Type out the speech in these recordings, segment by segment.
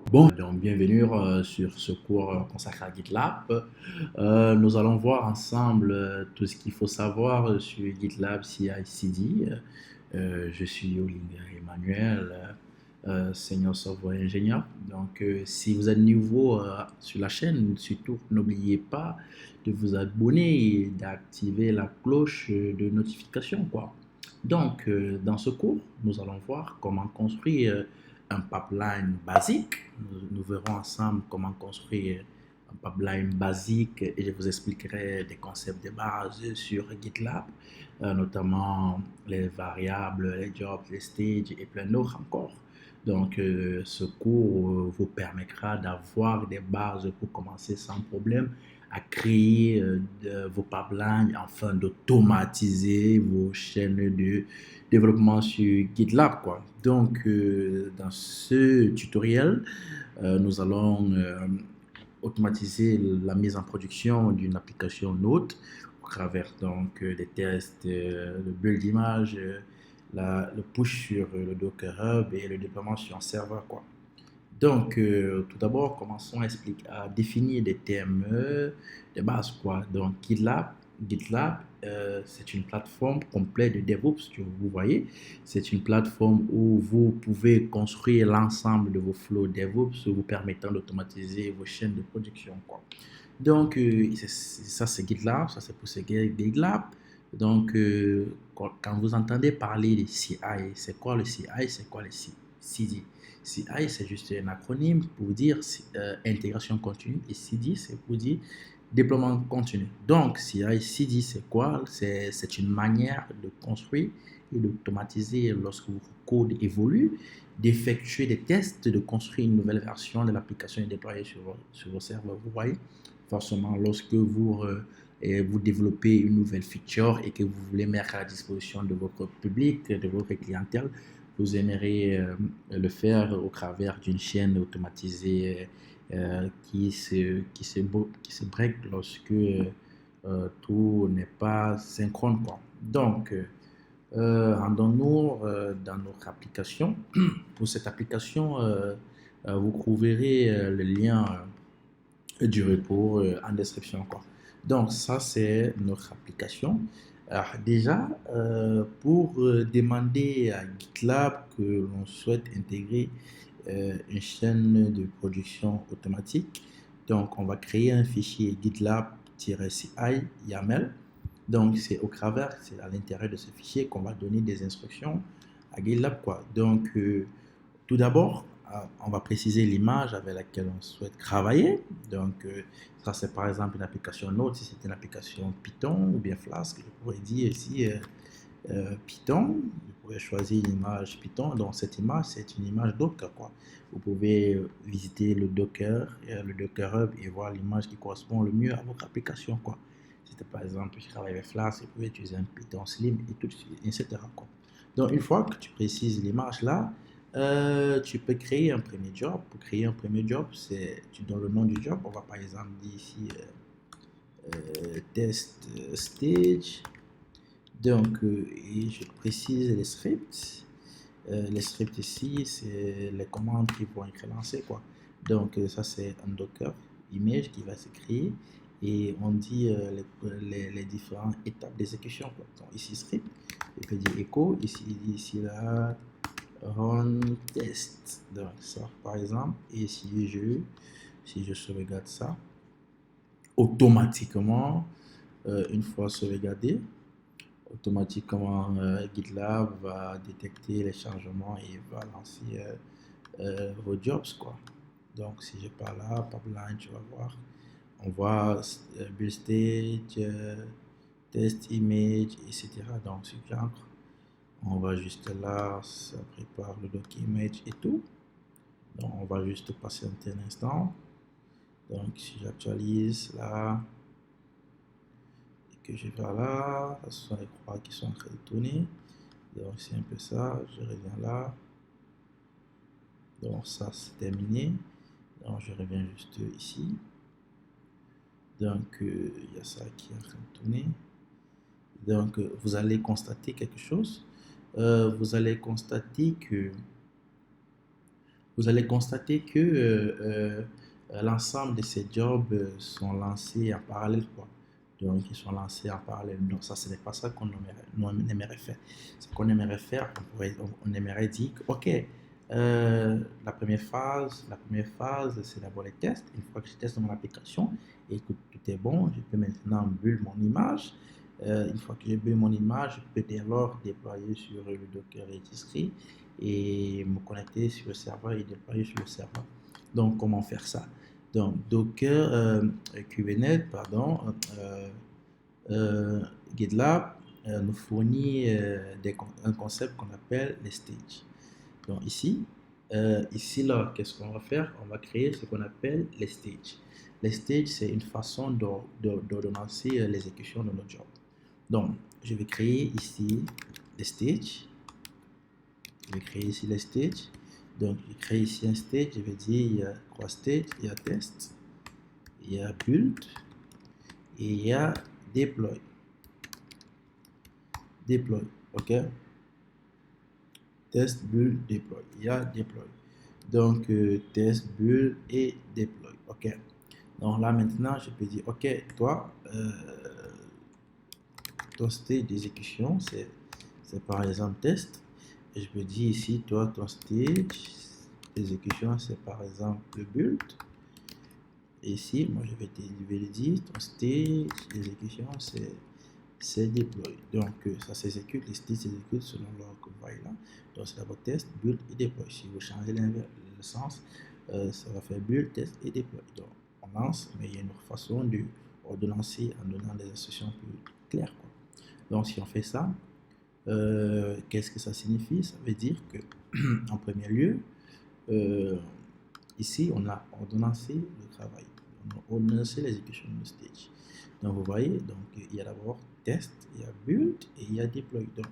Bon, donc bienvenue sur ce cours consacré à GitLab. Nous allons voir ensemble tout ce qu'il faut savoir sur GitLab CI/CD. Je suis Olinga Emmanuel, senior software engineer. Donc, si vous êtes nouveau sur la chaîne, surtout n'oubliez pas de vous abonner et d'activer la cloche de notification, quoi. Donc, dans ce cours, nous allons voir comment construire un pipeline basique. Nous verrons ensemble comment construire un pipeline basique et je vous expliquerai des concepts de base sur GitLab, notamment les variables, les jobs, les stages et plein d'autres encore. Donc, ce cours vous permettra d'avoir des bases pour commencer sans problème à créer vos pipelines afin d'automatiser vos chaînes de développement sur GitLab, quoi. Donc, dans ce tutoriel, nous allons automatiser la mise en production d'une application Node au travers donc des tests, le build d'image, le push sur le Docker Hub et le déploiement sur un serveur, quoi. Donc, tout d'abord, commençons à définir des thèmes de base, quoi. Donc, GitLab, c'est une plateforme complète de DevOps, que vous voyez. C'est une plateforme où vous pouvez construire l'ensemble de vos flows DevOps, vous permettant d'automatiser vos chaînes de production, quoi. Donc, ça, c'est GitLab, ça, c'est pour ce GitLab. Donc, quand vous entendez parler de CI, c'est quoi le CI, c'est quoi le CD? CI, c'est juste un acronyme pour dire intégration continue et CD, c'est pour dire déploiement continu. Donc, CI, CD, c'est quoi? C'est une manière de construire et d'automatiser lorsque votre code évolue, d'effectuer des tests, de construire une nouvelle version de l'application et déployer sur vos serveurs. Vous voyez, forcément, lorsque vous développez une nouvelle feature et que vous voulez mettre à la disposition de votre public, de votre clientèle, vous aimeriez le faire au travers d'une chaîne automatisée qui se break lorsque tout n'est pas synchrone, quoi. Donc, rendons-nous dans notre application. Pour cette application, vous trouverez le lien du repo en description, quoi. Donc, ça, c'est notre application. Alors, déjà, pour demander à GitLab que l'on souhaite intégrer une chaîne de production automatique, donc on va créer un fichier GitLab-ci YAML. Donc, c'est au travers, c'est à l'intérieur de ce fichier qu'on va donner des instructions à GitLab, quoi. Donc, tout d'abord, on va préciser l'image avec laquelle on souhaite travailler. Donc, ça, c'est par exemple une application Node. Si c'est une application Python ou bien Flask, je pourrais dire ici Python. Vous pouvez choisir une image Python. Donc, cette image, c'est une image Docker, quoi. Vous pouvez visiter le Docker Hub et voir l'image qui correspond le mieux à votre application, quoi. Si par exemple, je travaille avec Flask, vous pouvez utiliser un Python Slim et tout, etc., quoi. Donc, une fois que tu précises l'image là, tu peux créer un premier job. Pour créer un premier job, tu donnes le nom du job. On va par exemple dire ici test stage. Donc, et je précise les scripts. Les scripts ici, c'est les commandes qui vont être lancées, quoi. Donc, ça, c'est un Docker image qui va se créer et on dit les différentes étapes d'exécution, quoi. Donc, ici, script, je peux dire echo, ici là, run test. Donc, ça, par exemple, et si je sauvegarde ça, automatiquement, une fois sauvegardé, automatiquement GitLab va détecter les changements et va lancer vos jobs, quoi. Donc si je pars là, pipeline, tu vas voir, on voit build stage, test image, etc. Donc si j'entre, on va juste là, ça prépare le doc image et tout. Donc on va juste patienter un instant. Donc si j'actualise là, que je vais là, ce sont les croix qui sont en train de tourner. Donc c'est un peu ça, je reviens là. Donc ça c'est terminé. Donc je reviens juste ici. Donc il y a ça qui est en train de tourner. Donc vous allez constater quelque chose. Vous allez constater que vous allez constater que l'ensemble de ces jobs sont lancés en parallèle, quoi. Donc, ils sont lancés en parallèle. Donc, ça, ce n'est pas ça on aimerait faire. Ce qu'on aimerait faire, on aimerait dire, que, OK, la première phase, c'est d'abord les tests. Une fois que je teste mon application et que tout est bon, je peux maintenant build mon image. Une fois que j'ai build mon image, je peux dès lors déployer sur le Docker Registry et me connecter sur le serveur et déployer sur le serveur. Donc, comment faire ça? Donc, Docker, Kubernetes, pardon, euh, GitLab nous fournit un concept qu'on appelle les stages. Donc, ici là, qu'est-ce qu'on va faire? On va créer ce qu'on appelle les stages. Les stages, c'est une façon d'ordonnancer l'exécution de notre job. Donc, je vais créer ici les stages. Je vais créer ici les stages. Donc, je crée ici un stage. Je vais dire il y a 3 stages. Il y a test, il y a build et il y a deploy. Deploy, ok? Test, build, deploy. Il y a deploy. Donc, test, build et deploy, ok? Donc là, maintenant, je peux dire, ok, toi, ton stage d'exécution, c'est par exemple test. Et je peux dire ici, toi, ton stage d'exécution, c'est par exemple le build. Et ici, moi, je vais le dire, ton stage d'exécution, c'est deploy. Donc, ça s'exécute, les stages s'exécutent selon leur vaille là. Donc, c'est d'abord test, build et deploy. Si vous changez le sens, ça va faire build, test et deploy. Donc, on lance, mais il y a une autre façon de lancer en donnant des instructions plus claires, quoi. Donc, si on fait ça, qu'est-ce que ça signifie? Ça veut dire que, en premier lieu, euh, ici, on a ordonnancé le travail. On a ordonnancé l'exécution de stage. Donc, vous voyez, donc, il y a d'abord test, il y a build et il y a deploy. Donc,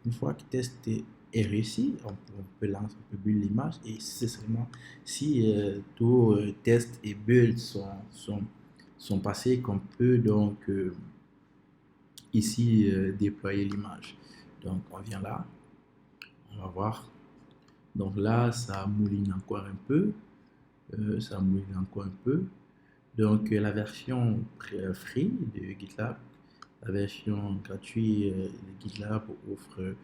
une fois que test est réussi, on peut lancer, on peut build l'image et c'est seulement si tous test et build sont passés qu'on peut donc ici déployer l'image. Donc, on vient là, on va voir. Donc là, ça mouline encore un peu. Ça mouline encore un peu. Donc, la version free de GitLab, la version gratuite de GitLab offre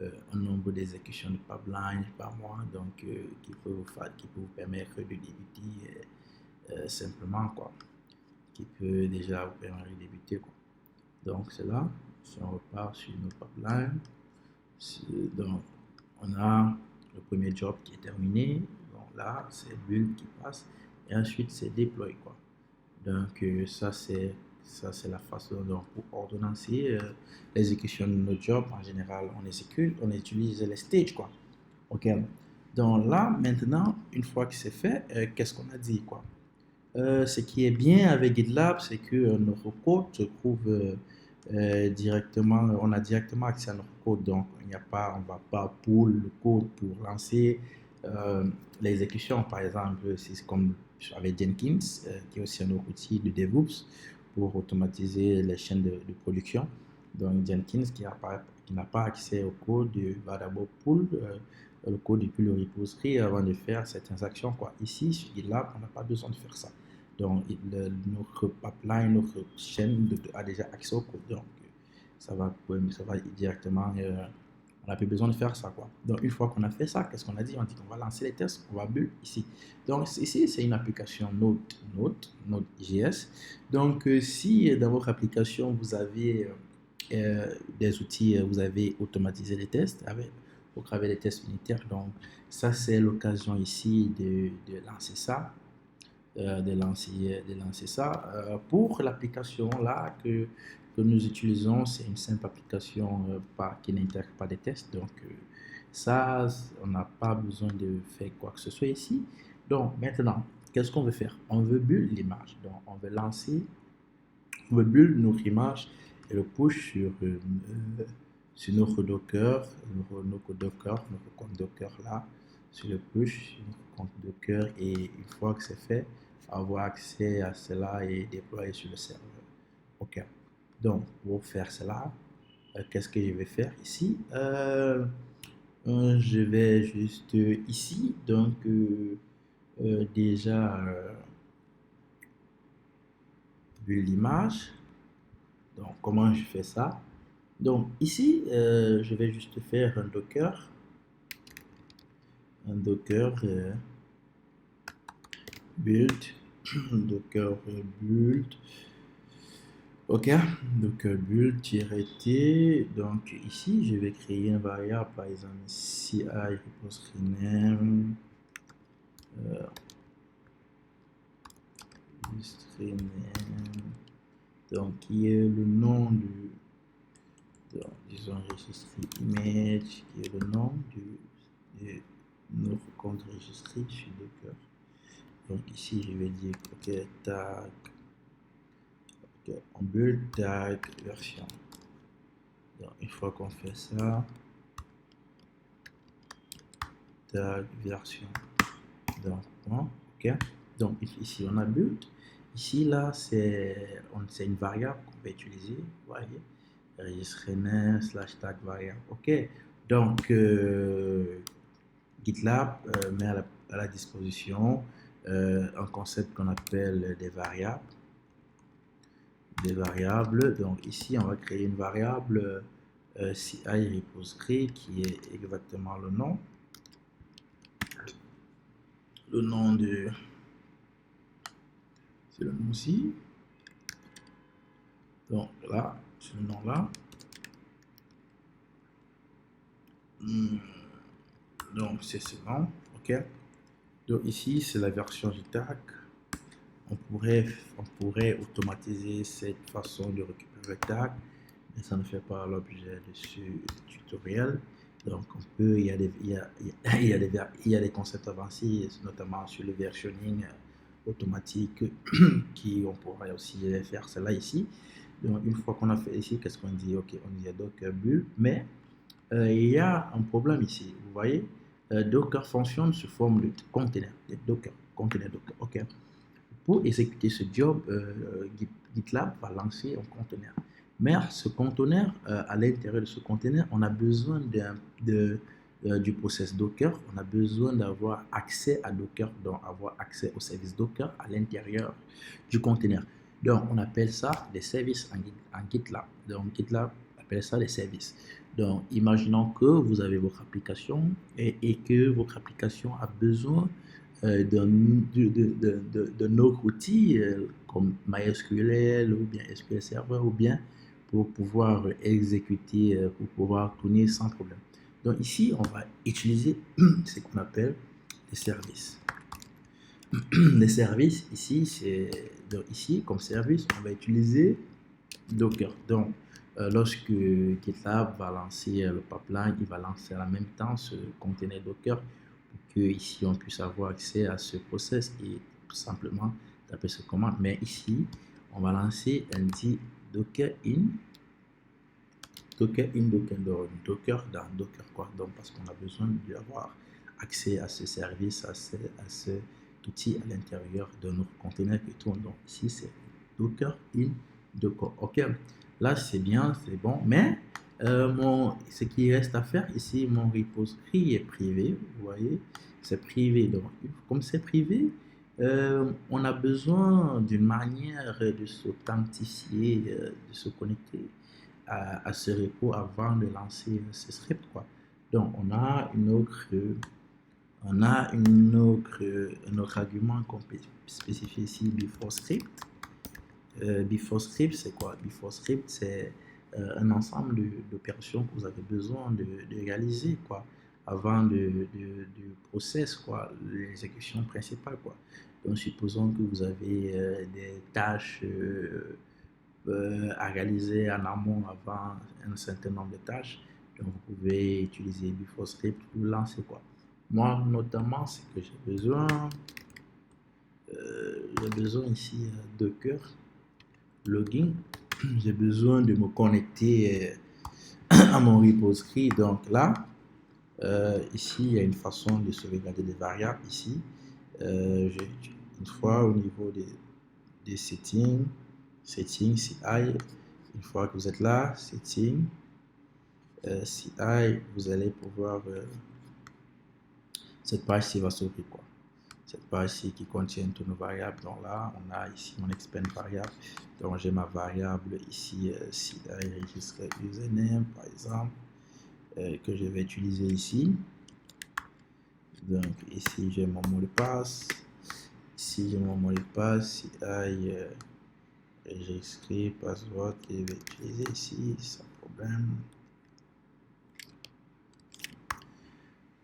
un nombre d'exécutions de pipeline par mois, donc qui peut vous permettre de débuter simplement, quoi, qui peut déjà vous permettre de débuter, quoi. Donc, c'est là, si on repart sur nos pipelines, donc on a le premier job qui est terminé, donc là, c'est build qui passe, et ensuite c'est deploy, quoi. Donc, ça c'est la façon dont pour ordonnancer l'exécution de nos jobs. En général, on utilise les stages, quoi. OK. Donc là, maintenant, une fois que c'est fait, qu'est-ce qu'on a dit, quoi? Ce qui est bien avec GitLab, c'est que notre code se trouve directement, on a directement accès à notre code, donc il n'y a pas, on ne va pas pull le code pour lancer euh, l'exécution. Par exemple, c'est comme avec Jenkins, qui est aussi un autre outil de DevOps pour automatiser les chaînes de production. Donc Jenkins qui n'a pas accès au code va d'abord pull le code depuis le repository avant de faire certaines actions, quoi. Ici, sur GitLab, on n'a pas besoin de faire ça. Donc, notre pipeline, notre chaîne a déjà accès au code. Donc, ça va directement. On n'a plus besoin de faire ça, quoi. Donc, une fois qu'on a fait ça, qu'est-ce qu'on a dit? On dit qu'on va lancer les tests, on va build ici. Donc, ici, c'est une application Node.js. Donc, si dans votre application, vous avez des outils, vous avez automatisé les tests au travers des tests unitaires. Donc, ça, c'est l'occasion ici de lancer ça de lancer ça. Pour l'application là que nous utilisons, c'est une simple application qui n'intègre pas de tests. Donc, ça, on n'a pas besoin de faire quoi que ce soit ici. Donc, maintenant, qu'est-ce qu'on veut faire? On veut build l'image. Donc, on veut build notre image et le push sur notre Docker, notre compte Docker là, sur le push, sur notre compte Docker. Et une fois que c'est fait, avoir accès à cela et déployer sur le serveur. OK. Donc, pour faire cela, qu'est-ce que je vais faire ici? Je vais juste ici, donc déjà vu l'image. Donc comment je fais ça? Donc ici, je vais juste faire un docker build, docker build. Ok, donc build-t. Donc ici, je vais créer une variable, par exemple, CI repository name, repository name, donc qui est le nom donc, disons registry image, qui est le nom de notre compte registré sur Docker. Donc ici, je vais dire, ok, tag, ok, on build tag version. Donc une fois qu'on fait ça, tag version. Donc, bon, ok. Donc ici on a build. Ici là c'est une variable qu'on peut utiliser. Vous voyez, registre name slash tag variable. Ok. Donc GitLab met à la disposition un concept qu'on appelle des variables. Des variables. Donc ici on va créer une variable CI repository qui est exactement le nom de c'est le nom aussi. Donc là, ce nom-là. Donc c'est ce nom. Ok. Donc ici, c'est la version JTAG. On pourrait automatiser cette façon de récupérer le tag, mais ça ne fait pas l'objet de ce tutoriel. Donc on peut, il y a des concepts avancés, notamment sur le versionning automatique, qui on pourrait aussi faire cela ici. Donc une fois qu'on a fait ici, qu'est-ce qu'on dit? Ok, on dit docker build, mais il y a un problème ici. Vous voyez, Docker fonctionne sous forme de container, de Docker, container Docker. Ok. Pour exécuter ce job, GitLab va lancer un conteneur. Mais ce conteneur, à l'intérieur de ce conteneur, on a besoin du process Docker. On a besoin d'avoir accès à Docker, donc avoir accès au service Docker à l'intérieur du conteneur. Donc, on appelle ça des services en GitLab. Donc, GitLab appelle ça des services. Donc, imaginons que vous avez votre application et que votre application a besoin d'un autre outil comme MySQL ou bien SQL Server ou bien pour pouvoir exécuter, pour pouvoir tourner sans problème. Donc ici, on va utiliser ce qu'on appelle les services. Les services, ici, ici, comme service, on va utiliser Docker. Donc, lorsque GitLab va lancer le pipeline, il va lancer en même temps ce conteneur Docker pour que ici on puisse avoir accès à ce process et tout simplement taper ce commande. Mais ici, on va lancer un dit Docker in, Docker dans Docker quoi. Donc, parce qu'on a besoin d'avoir accès à ce service, à cet outil à l'intérieur de notre conteneur qui tourne. Donc, ici, c'est Docker in Docker. OK. Là, c'est bien, c'est bon. Mais ce qui reste à faire ici, mon repository est privé. Vous voyez, c'est privé. Donc, comme c'est privé, on a besoin d'une manière de s'authentifier, de se connecter à ce repo avant de lancer ce script, quoi. Donc, un autre argument qu'on peut spécifier ici, before script. Before script, c'est quoi? Before script, c'est un ensemble d'opérations que vous avez besoin de réaliser, quoi, avant du process, quoi, l'exécution principale, quoi. Donc, supposons que vous avez des tâches à réaliser en amont avant un certain nombre de tâches. Donc, vous pouvez utiliser before script pour lancer, quoi. Moi, notamment, ce que j'ai besoin ici de Docker login. J'ai besoin de me connecter à mon repository. Donc là, ici, il y a une façon de sauvegarder des variables ici. Une fois au niveau des settings CI, une fois que vous êtes là, settings, CI, vous allez pouvoir, cette page-ci va s'ouvrir quoi. Cette page-ci qui contient toutes nos variables. Donc là, on a ici mon expand variable. Donc j'ai ma variable ici, CI register username par exemple, que je vais utiliser ici. Donc ici j'ai mon mot de passe. Ici j'ai mon mot de passe, CI register password que je vais utiliser ici sans problème.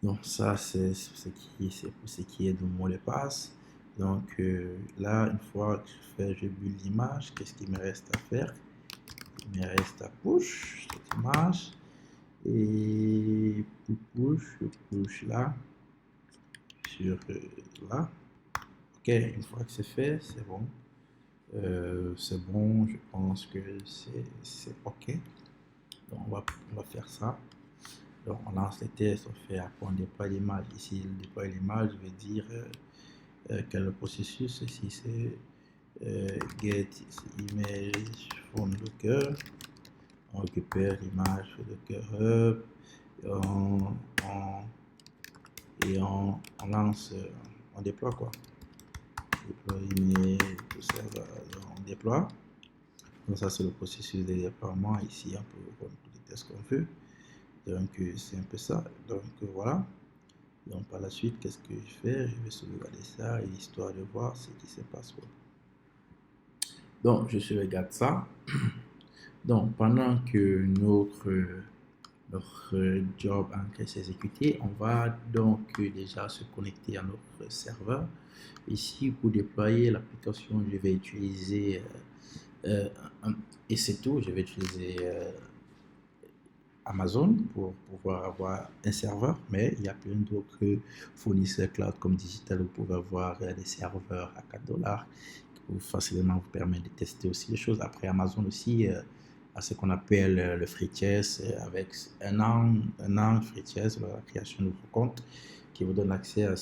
Donc ça c'est ce qui est de mon mot de passe. Donc là, une fois que je build l'image, qu'est-ce qu'il me reste à faire? Il me reste à push cette image et je push là sur là. Ok, une fois que c'est fait, c'est bon. C'est bon, je pense que c'est ok. Donc on va faire ça. Donc on lance les tests, on fait après on déploie l'image. Ici, le déploie l'image, je vais dire quel est le processus. Ici c'est get image from Docker. On récupère l'image de Docker Hub et on lance, on déploie quoi. Déploie image, tout ça, on déploie. Donc ça c'est le processus de déploiement. Ici on peut voir tous les tests qu'on veut. Donc c'est un peu ça. Donc voilà. Donc par la suite, qu'est-ce que je fais? Je vais sauvegarder ça, histoire de voir ce qui se passe. Donc je sauvegarde ça. Donc pendant que notre job en train de s'exécuter, on va donc déjà se connecter à notre serveur. Ici, pour déployer l'application, je vais utiliser, et c'est tout, je vais utiliser Amazon pour pouvoir avoir un serveur, mais il y a plein d'autres fournisseurs cloud comme Digital. Vous pouvez avoir des serveurs à 4 dollars qui peuvent facilement vous permettre de tester aussi les choses. Après, Amazon aussi à ce qu'on appelle le free test avec un an free test, la création de votre compte qui vous donne accès à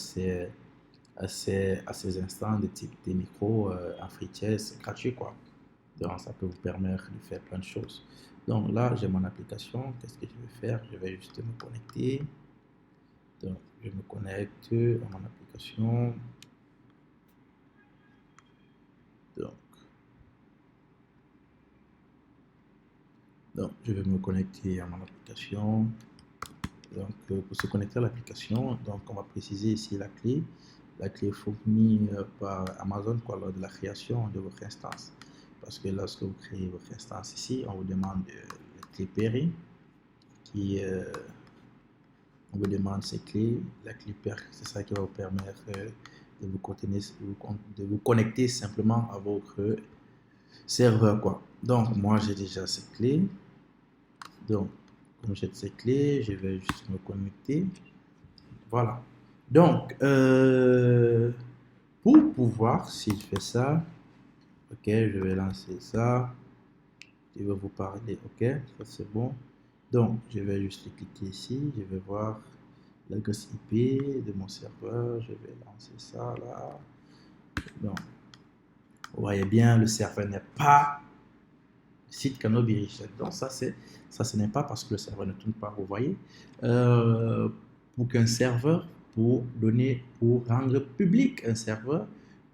ces instants de type des micros en free test gratuit quoi. Donc ça peut vous permettre de faire plein de choses. Donc là j'ai mon application, qu'est-ce que je vais faire? Je vais juste me connecter. Donc je me connecte à mon application. Donc je vais me connecter à mon application. Donc pour se connecter à l'application, donc on va préciser ici la clé. La clé fournie par Amazon quoi, lors de la création de votre instance. Parce que lorsque vous créez votre instance ici, on vous demande la clé Perry qui on vous demande ces clés. La clé Perry, c'est ça qui va vous permettre de vous connecter simplement à votre serveur quoi. Donc moi j'ai déjà cette clé. Donc comme j'ai ces clés, je vais juste me connecter. Voilà. Donc pour pouvoir, si je fais ça, ok, je vais lancer ça. Je vais vous parler, ok, ça c'est bon. Donc, je vais juste cliquer ici, je vais voir l'adresse IP de mon serveur, je vais lancer ça là. Donc, vous voyez bien, le serveur n'est pas site Canopy Reset. Donc, ça ce n'est pas parce que le serveur ne tourne pas, vous voyez. Pour qu'un serveur, pour rendre public un serveur,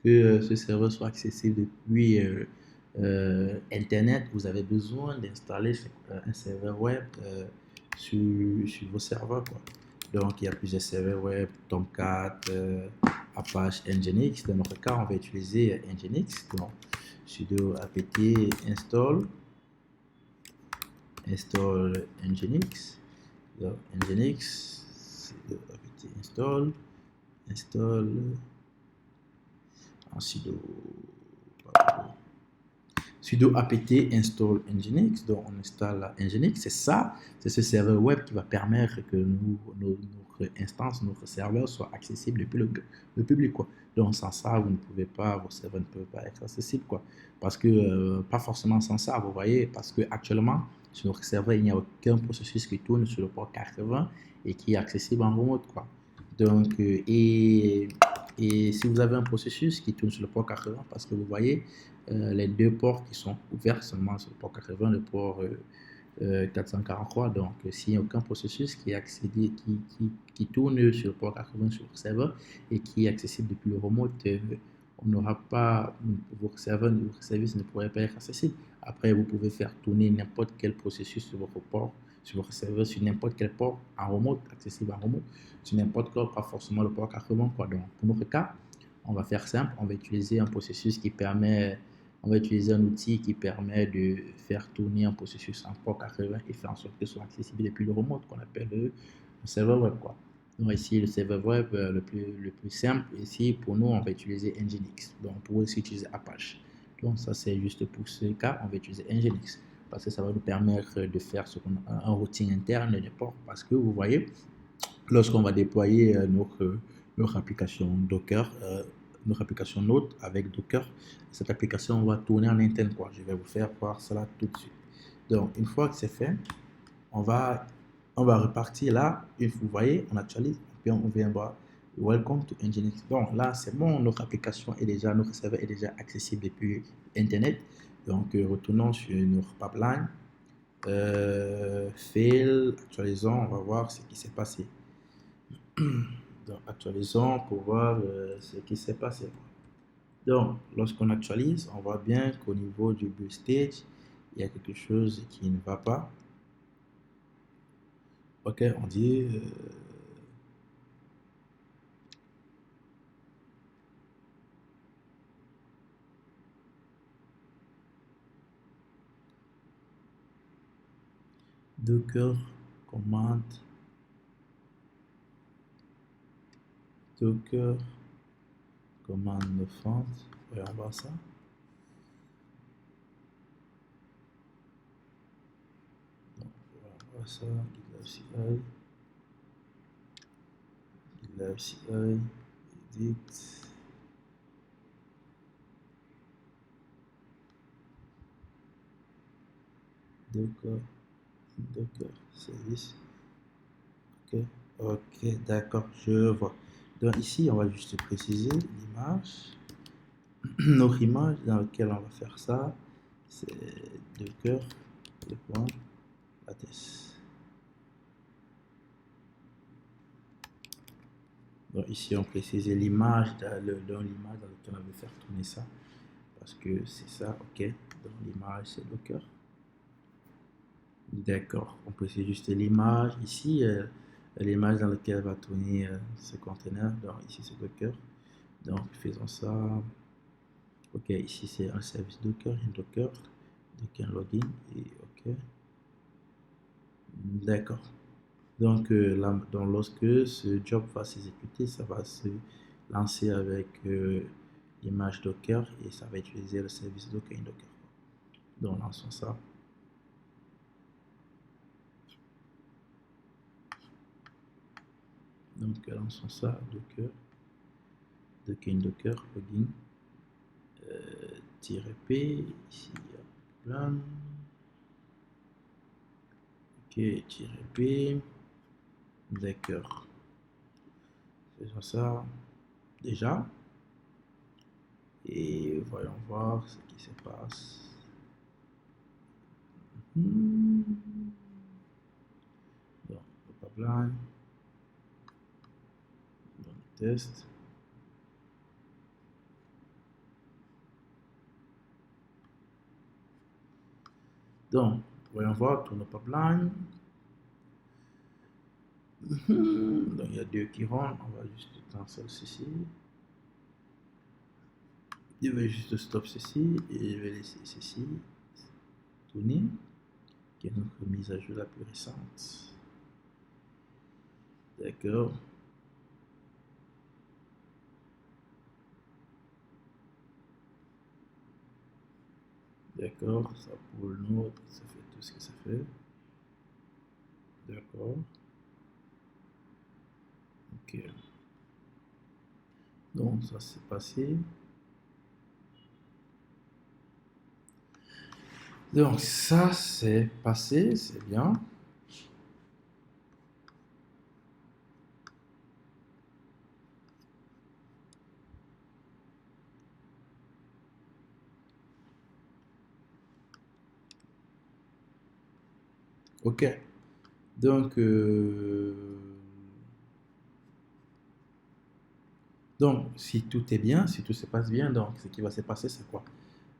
que ce serveur soit accessible depuis Internet, vous avez besoin d'installer un serveur web sur vos serveurs quoi. Donc il y a plusieurs serveurs web, Tomcat, Apache, Nginx. Dans notre cas, on va utiliser Nginx. Donc sudo apt install Nginx. Donc Nginx, sudo apt install en sudo apt install Nginx. Donc on installe Nginx. C'est ça, c'est ce serveur web qui va permettre que notre instance, notre serveur soit accessible depuis le public quoi. Donc sans ça, vous ne pouvez pas, vos serveurs ne peuvent pas être accessibles quoi. Parce que pas forcément sans ça, vous voyez, parce que actuellement sur notre serveur, il n'y a aucun processus qui tourne sur le port 80 et qui est accessible en remote quoi. Donc et si vous avez un processus qui tourne sur le port 80, parce que vous voyez les deux ports qui sont ouverts seulement sur le port 80, le port 443. Donc, s'il n'y a aucun processus qui est accédé, qui tourne sur le port 80 sur le serveur et qui est accessible depuis le remote, on n'aura pas, vos serveurs, vos services ne pourraient pas être accessibles. Après, vous pouvez faire tourner n'importe quel processus sur votre port, sur votre serveur, sur n'importe quel port en remote, accessible en remote, sur n'importe quel, pas forcément le port 80, quoi. Donc, pour notre cas, on va faire simple, on va utiliser un processus qui permet, on va utiliser un outil qui permet de faire tourner un processus en port 80 et faire en sorte que ce soit accessible depuis le remote, qu'on appelle le serveur web, quoi. Donc ici, le serveur web le plus simple, ici, pour nous, on va utiliser Nginx. Donc, on pourrait aussi utiliser Apache. Donc, ça, c'est juste pour ce cas, on va utiliser Nginx parce que ça va nous permettre de faire un routing interne des ports. Parce que vous voyez, lorsqu'on va déployer notre application Docker, notre application Node avec Docker, cette application va tourner en interne, quoi. Je vais vous faire voir cela tout de suite. Donc, une fois que c'est fait, on va, on va repartir là. Vous voyez, on actualise, puis on vient voir Welcome to Nginx. Donc là, c'est bon, notre application est déjà, notre serveur est déjà accessible depuis Internet. Donc, retournons sur notre pipeline. Fail, actualisons, on va voir ce qui s'est passé. Donc, actualisons pour voir ce qui s'est passé. Donc, lorsqu'on actualise, on voit bien qu'au niveau du build stage, il y a quelque chose qui ne va pas. Ok, on dit Docker commande Docker commande front. Voyons voir ça. Donc, on va voir ça. GitLab CI, edit. Docker service. Ok, ok, d'accord, je vois. Donc ici, on va juste préciser l'image. Notre image dans laquelle on va faire ça, c'est Docker, le point, lattice. Donc ici, on précise l'image dans l'image dans laquelle on veut faire tourner ça. Parce que c'est ça, ok. Dans l'image, c'est Docker. D'accord, on précise juste l'image. Ici, l'image dans laquelle va tourner ce conteneur. Donc ici, c'est Docker. Donc faisons ça. Ok, ici, c'est un service Docker, Docker login. Et ok. D'accord. Donc, là, donc, lorsque ce job va s'exécuter, ça va se lancer avec l'image Docker et ça va utiliser le service Docker in Docker. Donc, lançons ça. Donc, lançons ça, Docker, Docker in Docker, login, -p, ici, plein. Ok, -p, d'accord. Faisons ça déjà. Et voyons voir ce qui se passe. Donc, le pipeline. Donc, test. Donc, voyons voir tout nos pipeline. Donc, il y a deux qui rentrent. On va juste cancel ceci. Je vais juste stop ceci et je vais laisser ceci tourner, qui est notre mise à jour la plus récente. D'accord. D'accord, ça pour le node, ça fait tout ce que ça fait. D'accord. Ok. Donc, ça s'est passé. Donc, ça c'est passé, c'est bien. OK. Donc, si tout est bien, si tout se passe bien, donc ce qui va se passer, c'est quoi?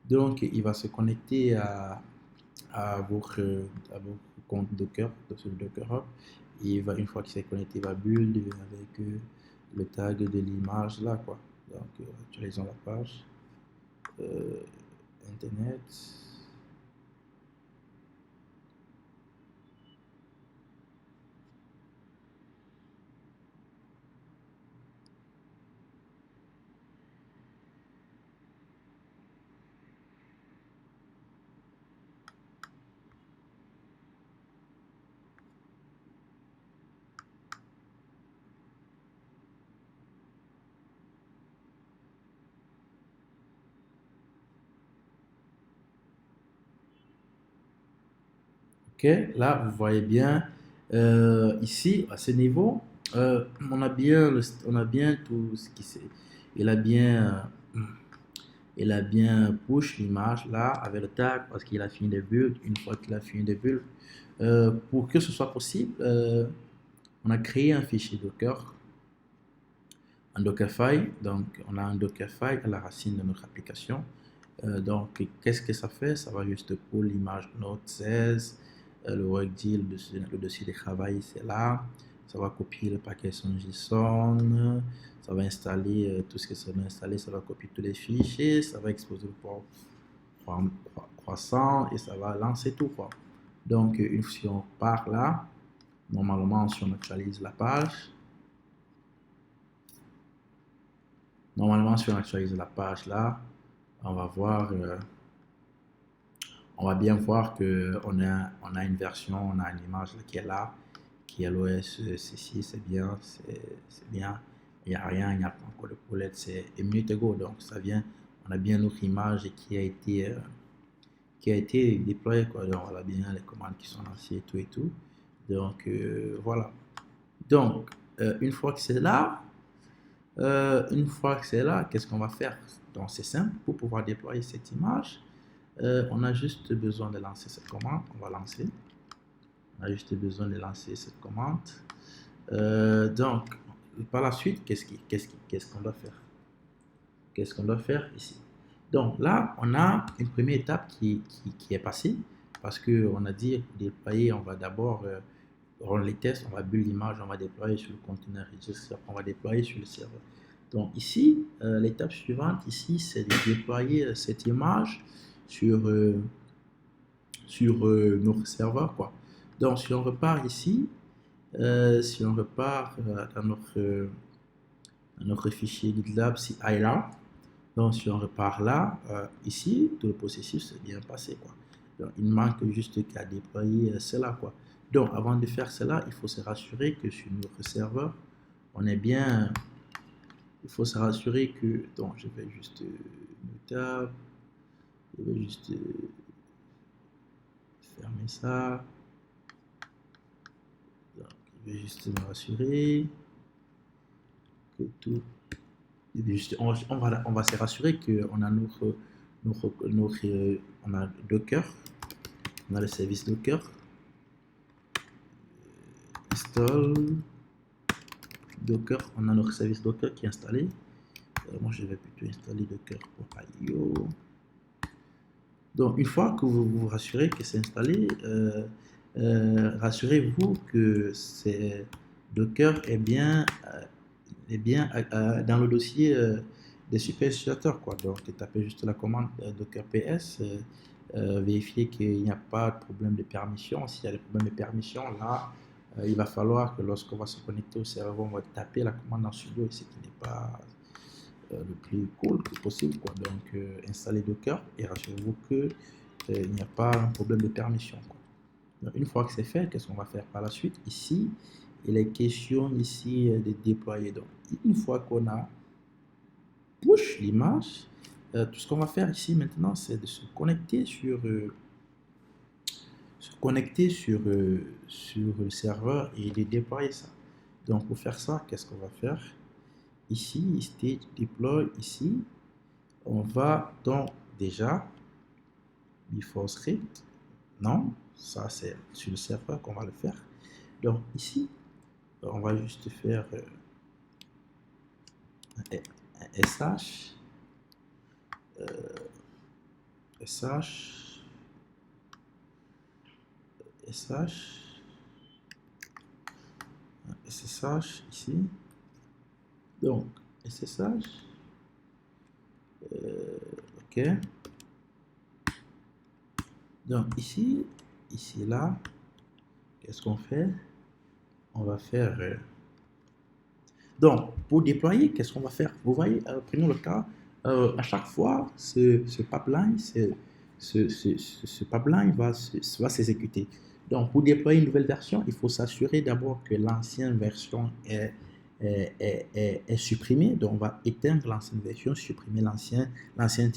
Donc, il va se connecter à votre compte Docker, sur le Docker Hub. Et une fois qu'il s'est connecté, il va build avec le tag de l'image là, quoi. Donc, actualisons la page. Euh, Internet. Ok, là, vous voyez bien, ici, à ce niveau, on a bien tout ce qui s'est. Il a bien, il a bien push l'image là avec le tag parce qu'il a fini de build. Une fois qu'il a fini de build, pour que ce soit possible, on a créé un fichier Docker, un Dockerfile. Donc, on a un Dockerfile à la racine de notre application. Donc, qu'est-ce que ça fait? Ça va juste pour l'image Node 16, le workdeal, le dossier de travail, c'est là. Ça va copier le paquet son JSON, ça va installer tout ce que ça va installer, ça va copier tous les fichiers, ça va exposer le port croissant et ça va lancer tout, quoi. Donc, si on part là, normalement, si on actualise la page, normalement, si on actualise la page là, on va voir, on va bien voir que on a une version, on a une image qui est là, qui est l'OS ceci, c'est bien, c'est bien. Il n'y a rien, il n'y a pas encore de problème, c'est a minute ago. Donc, ça vient, on a bien notre image qui a été déployée, quoi. Donc, on a bien les commandes qui sont lancées et tout. Donc, voilà. Donc, une fois que c'est là, qu'est-ce qu'on va faire? Donc, c'est simple, pour pouvoir déployer cette image, on a juste besoin de lancer cette commande. On va lancer. On a juste besoin de lancer cette commande. Donc, par la suite, qu'est-ce qu'on doit faire? Qu'est-ce qu'on doit faire ici? Donc là, on a une première étape qui est passée parce qu'on a dit déployer, on va d'abord rendre les tests, on va build l'image, on va déployer sur le container register, on va déployer sur le serveur. Donc ici, l'étape suivante ici, c'est de déployer cette image sur, notre serveur, quoi. Donc si on repart ici, si on repart dans notre fichier GitLab CI là, donc si on repart là, ici, tout le processus s'est bien passé, quoi. Donc il manque juste qu'à déployer cela, quoi. Donc avant de faire cela, il faut se rassurer que sur notre serveur, on est bien. Il faut se rassurer que. Donc je vais juste notable, je vais juste fermer ça. Donc, je vais juste me rassurer que tout. On va se rassurer qu'on a on a Docker, on a le service Docker, install Docker, on a notre service Docker qui est installé. Moi, je vais plutôt installer Docker pour IO. Donc, une fois que vous vous rassurez que c'est installé, rassurez-vous que Docker est bien dans le dossier des super utilisateurs, quoi. Donc, tapez juste la commande Docker PS, vérifier qu'il n'y a pas de problème de permission. S'il y a des problèmes de permission, là, il va falloir que lorsqu'on va se connecter au serveur, on va taper la commande en sudo, ce qui n'est pas le plus cool que possible, quoi. Donc, installez Docker et rassurez-vous que il n'y a pas un problème de permission, quoi. Donc, une fois que c'est fait, qu'est-ce qu'on va faire par la suite? Ici, il est question ici de déployer. Donc, une fois qu'on a push l'image, tout ce qu'on va faire ici maintenant, c'est de se connecter sur le serveur et de déployer ça. Donc, pour faire ça, qu'est-ce qu'on va faire? Ici, stage deploy, ici, on va donc déjà before script, non, ça c'est sur le serveur qu'on va le faire. Donc ici, on va juste faire un SH, SH, SH, SSH ici. Donc SSH, ok. Donc ici, là, qu'est-ce qu'on fait? On va faire donc pour déployer, qu'est-ce qu'on va faire? Vous voyez, prenons le cas, à chaque fois ce pipeline, ce pipeline va s'exécuter. Donc pour déployer une nouvelle version, il faut s'assurer d'abord que l'ancienne version est supprimée. Donc on va éteindre l'ancienne version, supprimer l'ancienne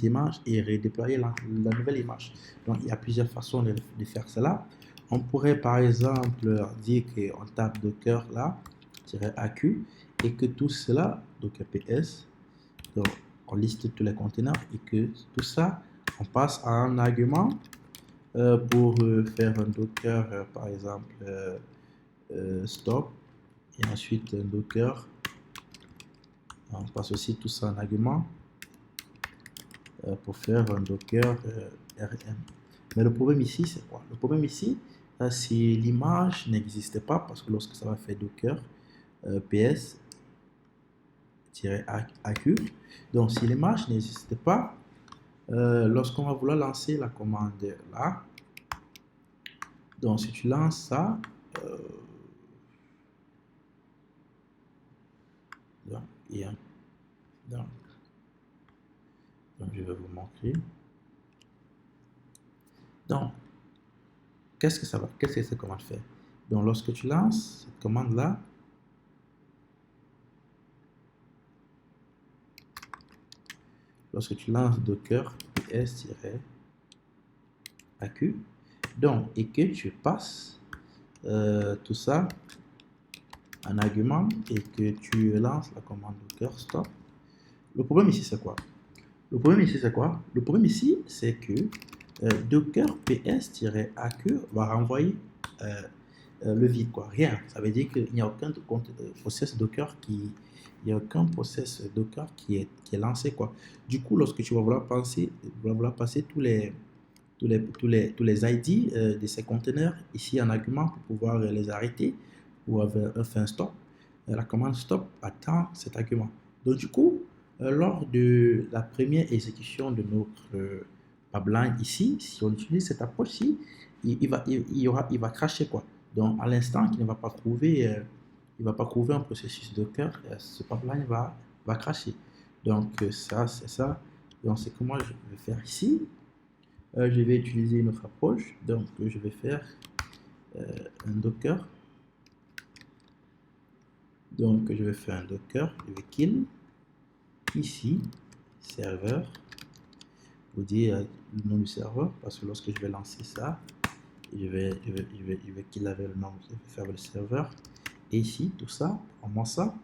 image et redéployer la nouvelle image. Donc il y a plusieurs façons de faire cela. On pourrait par exemple dire qu'on tape Docker là, -AQ, et que tout cela, Docker PS, donc on liste tous les conteneurs et que tout ça, on passe à un argument pour faire un Docker, par exemple, stop, et ensuite un Docker, on passe aussi tout ça en argument pour faire un Docker RM. Mais le problème ici, c'est quoi? Le problème ici, si l'image n'existait pas, parce que lorsque ça va faire Docker PS -AQ, donc si l'image n'existait pas, lorsqu'on va vouloir lancer la commande là, donc si tu lances ça, donc, donc, je vais vous montrer. Donc, qu'est-ce que cette commande fait? Donc, lorsque tu lances cette commande-là, lorsque tu lances docker ps-aq, donc, et que tu passes tout ça en argument et que tu lances la commande docker stop, le problème ici, c'est quoi? Le problème ici, c'est quoi? Le problème ici, c'est que docker ps-aq va renvoyer le vide, quoi. Rien. Ça veut dire qu'il n'y a aucun process Docker qui, il y a aucun process Docker qui est lancé, quoi. Du coup, lorsque tu vas vouloir passer tous les ID de ces conteneurs ici en argument pour pouvoir les arrêter ou faire un stop, la commande stop attend cet argument. Donc, du coup, lors de la première exécution de notre pipeline ici, si on utilise cette approche-ci, il va cracher, quoi. Donc, à l'instant qu'il ne va pas trouver, un processus Docker, ce pipeline va cracher. Donc, ça, c'est ça. Donc, c'est comment je vais faire ici. Je vais utiliser une autre approche. Donc, je vais faire un Docker. Donc, je vais faire un Docker. Je vais kill. Ici, serveur. Vous dire le nom du serveur parce que lorsque je vais lancer ça, je vais kill avec le nom. Je vais faire le serveur. Et ici, tout ça, prends-moi ça.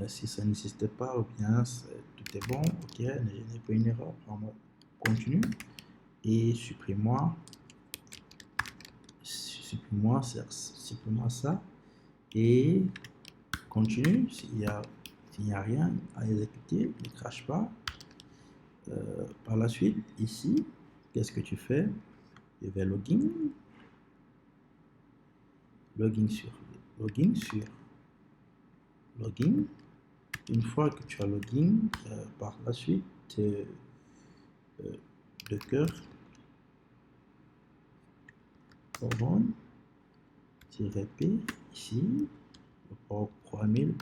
Si ça n'existe pas, ou bien tout est bon, ok, je n'ai pas une erreur, prends-moi, continue. Et supprime-moi ça et continue. S'il n'y a rien à exécuter, ne crache pas. Par la suite, ici, qu'est-ce que tu fais? Je vais login sur login. Une fois que tu as login, par la suite, Docker -p ici, 3000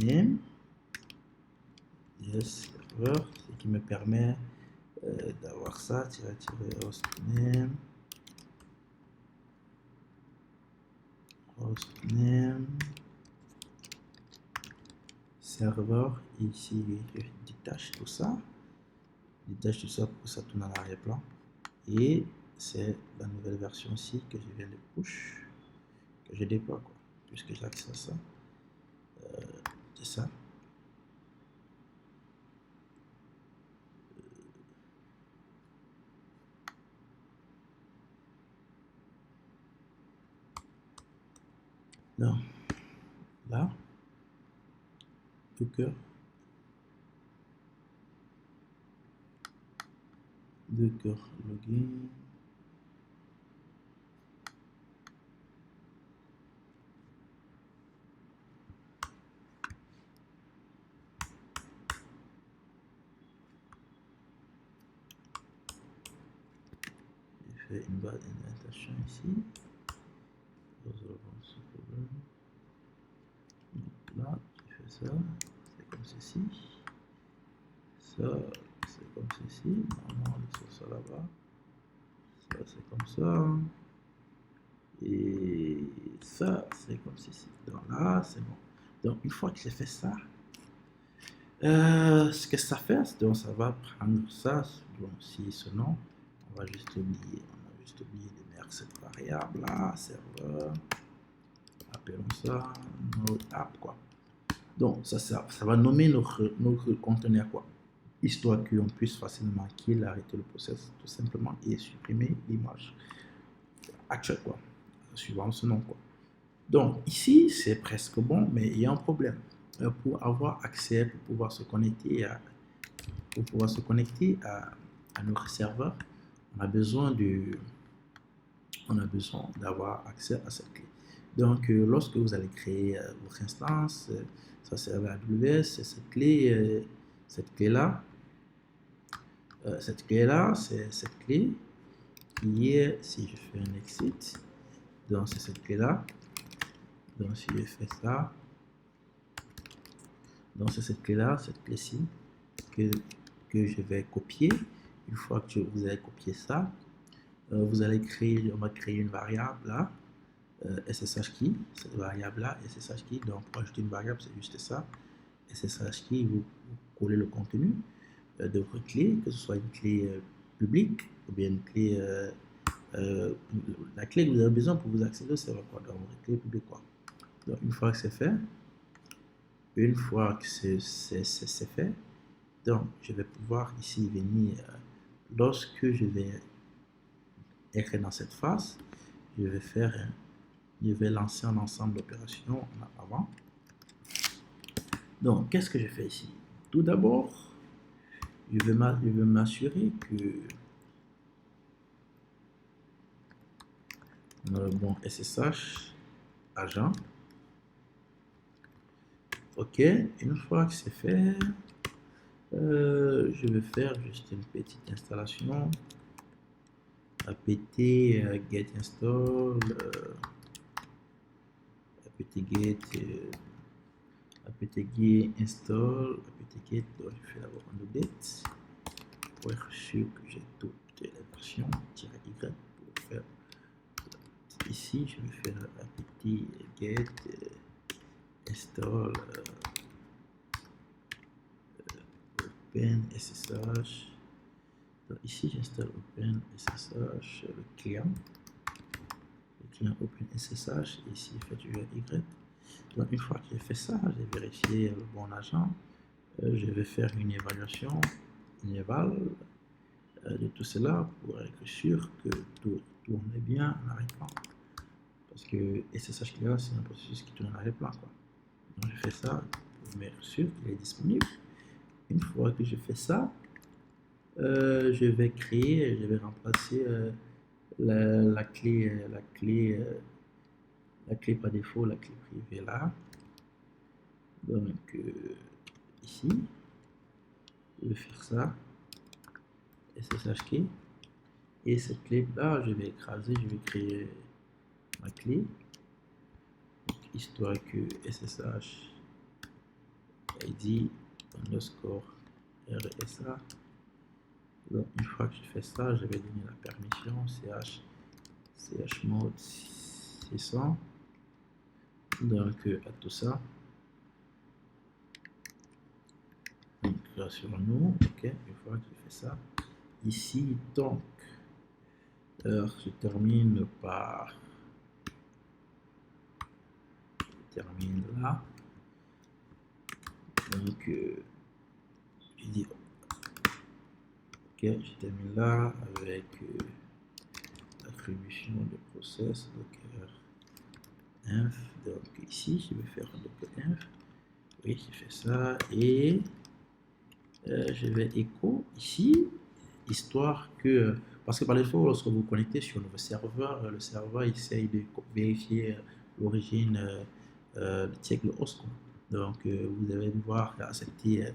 name yes serveur, ce qui me permet d'avoir ça hostname serveur. Ici je détache tout ça pour que ça tourne à l'arrière-plan, et c'est la nouvelle version ici que je vais le push, que je déploie, quoi, puisque j'ai accès à ça. C'est ça. Donc, là, Docker, Docker login. J'ai fait une barre d'indentation ici. Résolvons ce problème. Donc là, je fais ça, c'est comme ceci. Ça, c'est comme ceci. Normalement, on est sur ça là-bas. Ça, c'est comme ça. Et ça, c'est comme ceci. Donc là, c'est bon. Donc, une fois que j'ai fait ça, ce que ça fait, donc ça va prendre ça. Donc, si ce nom, on va juste oublier. On va juste oublier de mettre cette variable là, serveur. Appelons ça node app, quoi. Donc, ça va nommer notre conteneur, quoi. Histoire qu'on puisse facilement kill, arrêter le process, tout simplement, et supprimer l'image actuelle, quoi. Suivant ce nom, quoi. Donc, ici, c'est presque bon, mais il y a un problème. Pour avoir accès, pour pouvoir se connecter à notre serveur, on a besoin d'avoir accès à cette clé. Donc, lorsque vous allez créer votre instance, ça c'est AWS, c'est cette clé-là, c'est cette clé qui est, si je fais un exit, donc c'est cette clé-là. Donc, si je fais ça, donc c'est cette clé-là, cette clé-ci, que je vais copier. Une fois que vous avez copié ça, vous allez créer, on va créer une variable là, SSH key, cette variable là, SSH key. Donc pour ajouter une variable, c'est juste ça, SSH key, vous collez le contenu de votre clé, que ce soit une clé publique ou bien une clé, la clé que vous avez besoin pour vous accéder au serveur, quoi, dans votre clé publique, quoi. Donc une fois que c'est fait, c'est fait, donc je vais pouvoir ici venir, lorsque je vais être dans cette phase, je vais lancer un ensemble d'opérations en avant. Donc, qu'est-ce que je fais ici? Tout d'abord, je vais m'assurer que bon SSH agent. Ok, une fois que c'est fait, je vais faire juste une petite installation apt get install apt get apt-get install apt-get. Donc je fais d'abord un update pour être sûr que j'ai toutes les versions -y pour faire. Ici je vais faire apt-get install open ssh. Donc ici j'installe open ssh le client open ssh, et ici fait du y. Donc une fois que j'ai fait ça, j'ai vérifié le bon agent, je vais faire une évaluation, une éval de tout cela pour être sûr que tout tourne bien en arrière-plan, parce que SSH client c'est un processus qui tourne en arrière-plan, quoi. Donc je fais ça pour m'être sûr qu'il est disponible. Une fois que je fais ça, je vais remplacer la clé par défaut, la clé privée là. Donc ici, je vais faire ça, SSH key, et cette clé là, je vais écraser, je vais créer ma clé, donc, histoire que SSH ID underscore RSA. Donc une fois que je fais ça, je vais donner la permission chmod 600, donc à tout ça. Donc rassurons-nous, ok, une fois que j'ai fait ça, ici donc je termine là. Donc je dis ok, je termine là avec l'attribution de process docker inf. Donc ici, je vais faire un docker inf. Oui, j'ai fait ça. Et je vais écho ici, histoire que... Parce que par défaut, lorsque vous vous connectez sur notre serveur, le serveur essaye de vérifier l'origine, check le host, quoi. Donc, vous devez devoir accepter,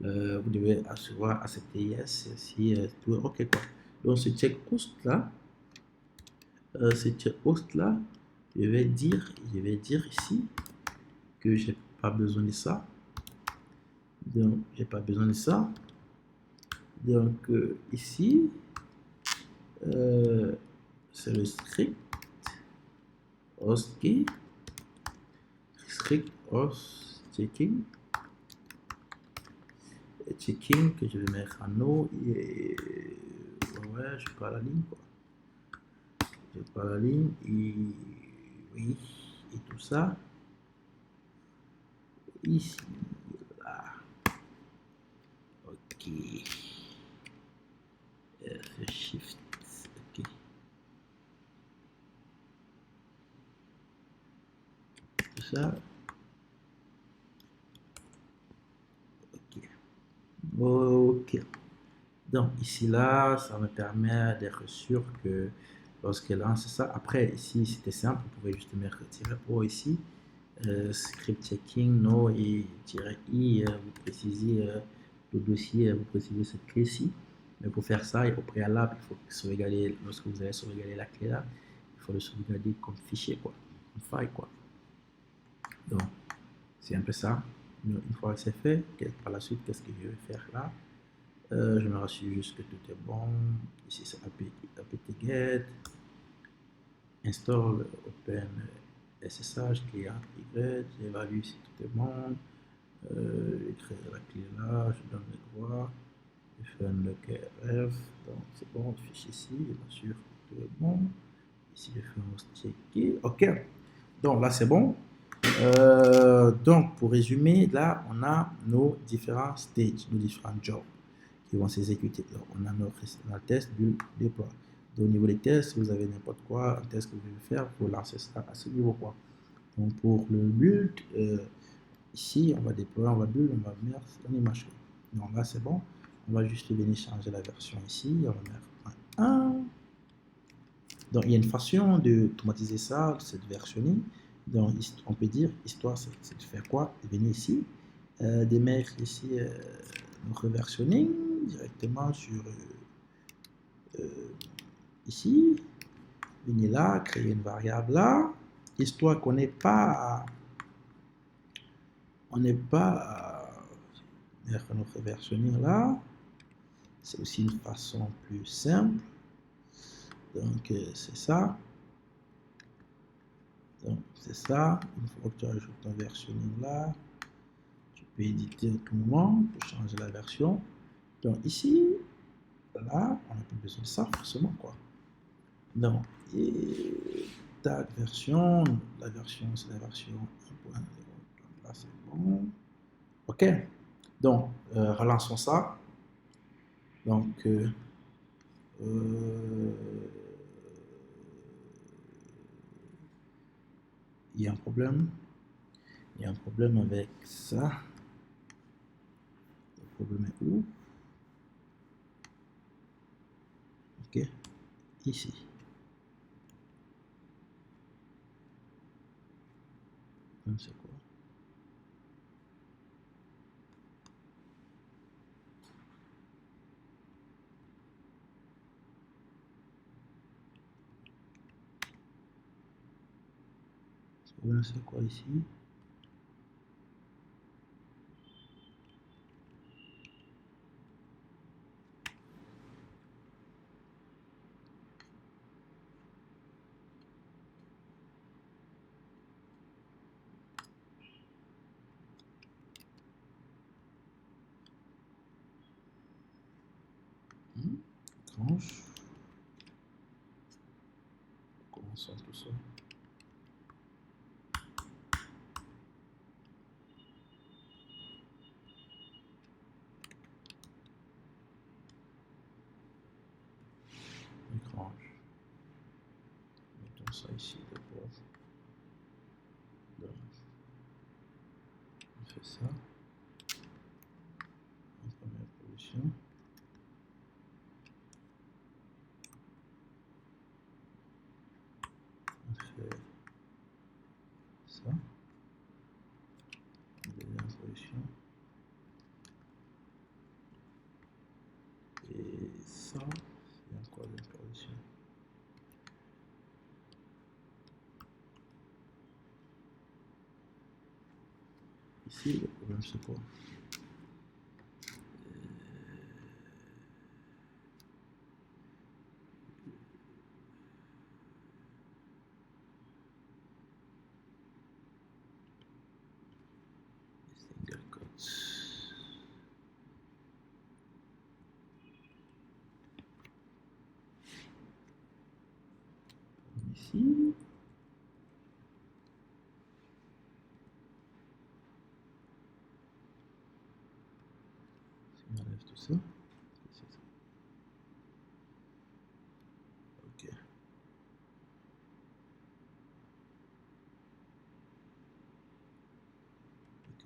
vous devez assurer accepter yes si tout est OK, quoi. Donc, ce check host là, je vais dire ici que j'ai pas besoin de ça. Donc, j'ai pas besoin de ça. Donc, ici, c'est le script host key, script host checking, checking que je vais mettre en eau et ouais, je pas la ligne, quoi. Je pas la ligne et oui, et tout ça ici, là, ok, shift, ok, tout ça, ok, ok. Donc ici là, ça me permet d'être sûr que lorsqu'elle lance ça, après ici c'était simple, vous pouvez juste mettre -o ici, script checking, no et -i, vous précisez le dossier, vous précisez cette clé-ci. Mais pour faire ça, au préalable, il faut sauvegarder, lorsque vous allez sauvegarder la clé là, il faut le sauvegarder comme fichier, quoi, comme file, quoi. Donc c'est un peu ça. Une fois que c'est fait, par la suite, qu'est-ce que je vais faire là? Je me rassure juste que tout est bon. Ici, c'est apt-get, install open SSH, client Y, j'évalue si tout est bon. Je crée la clé là, je donne les droits, je fais un locker donc c'est bon, le fichier ici, je m'assure que tout est bon. Ici, je fais un checker, ok. Donc là, c'est bon. Donc, pour résumer, là, on a nos différents stages, nos différents jobs qui vont s'exécuter. Donc, on a notre test du déploie. Donc, au niveau des tests, si vous avez n'importe quoi, un test que vous voulez faire, vous lancez ça à ce niveau, quoi. Donc, pour le build, ici, on va déployer, on va build, on va mettre l'animation. Donc là, c'est bon. On va juste venir changer la version ici. On va mettre 1. Donc, il y a une façon d'automatiser ça, cette versionning. Donc, on peut dire, histoire, c'est de faire quoi? De venir ici, de mettre ici notre versionning directement sur ici. Venir là, créer une variable là, histoire qu'on n'ait pas à mettre notre versionning là. C'est aussi une façon plus simple. Donc, c'est ça. Donc, c'est ça. Une fois que tu ajoutes ton versionning là, tu peux éditer à tout moment pour changer la version. Donc, ici, là, on n'a plus besoin de ça forcément, quoi. Donc, et ta version, la version, c'est la version 1.0. Là, c'est bon. OK. Donc, relançons ça. Donc, il y a un problème. Il y a un problème avec ça. Le problème est où? Ok, ici. C'est quoi? C'est quoi ici? Étrange. Commençons tout ça. Étrange. Mettons ça ici d'abord. fait ça. En première position. On fait ça. En deuxième position. Et ça, c'est en troisième position. Ici, le problème c'est quoi? Single quotes. Ici. Si on enlève tout ça. C'est ça. Ok. Ok.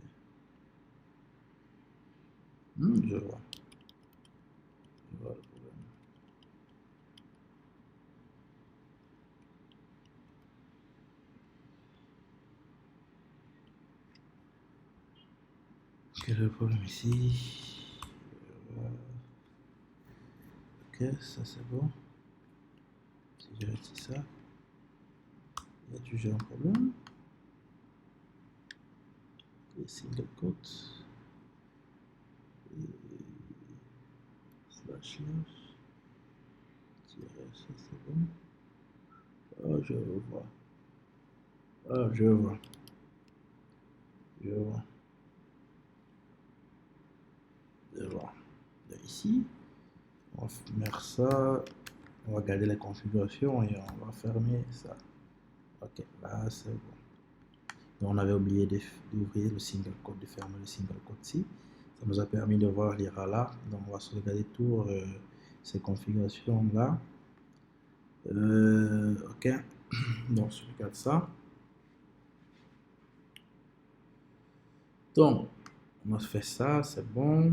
Je vois. Je vois le problème. Quel est le problème ici? Ok, ça c'est bon. Si je retire ça, il y a toujours un problème. Les single quotes. Slash slash. Tirer ça c'est bon. Oh, je vois. Oh, je vois. Je vois. Je vois. Et ici, on va mettre ça. On va garder les configurations et on va fermer ça. Ok, là c'est bon. Et on avait oublié d'ouvrir le single code, de fermer le single code ici. Ça nous a permis de voir l'IRA là. Donc on va sauvegarder toutes ces configurations là. Ok, donc je regarde ça. Donc on a fait ça, c'est bon.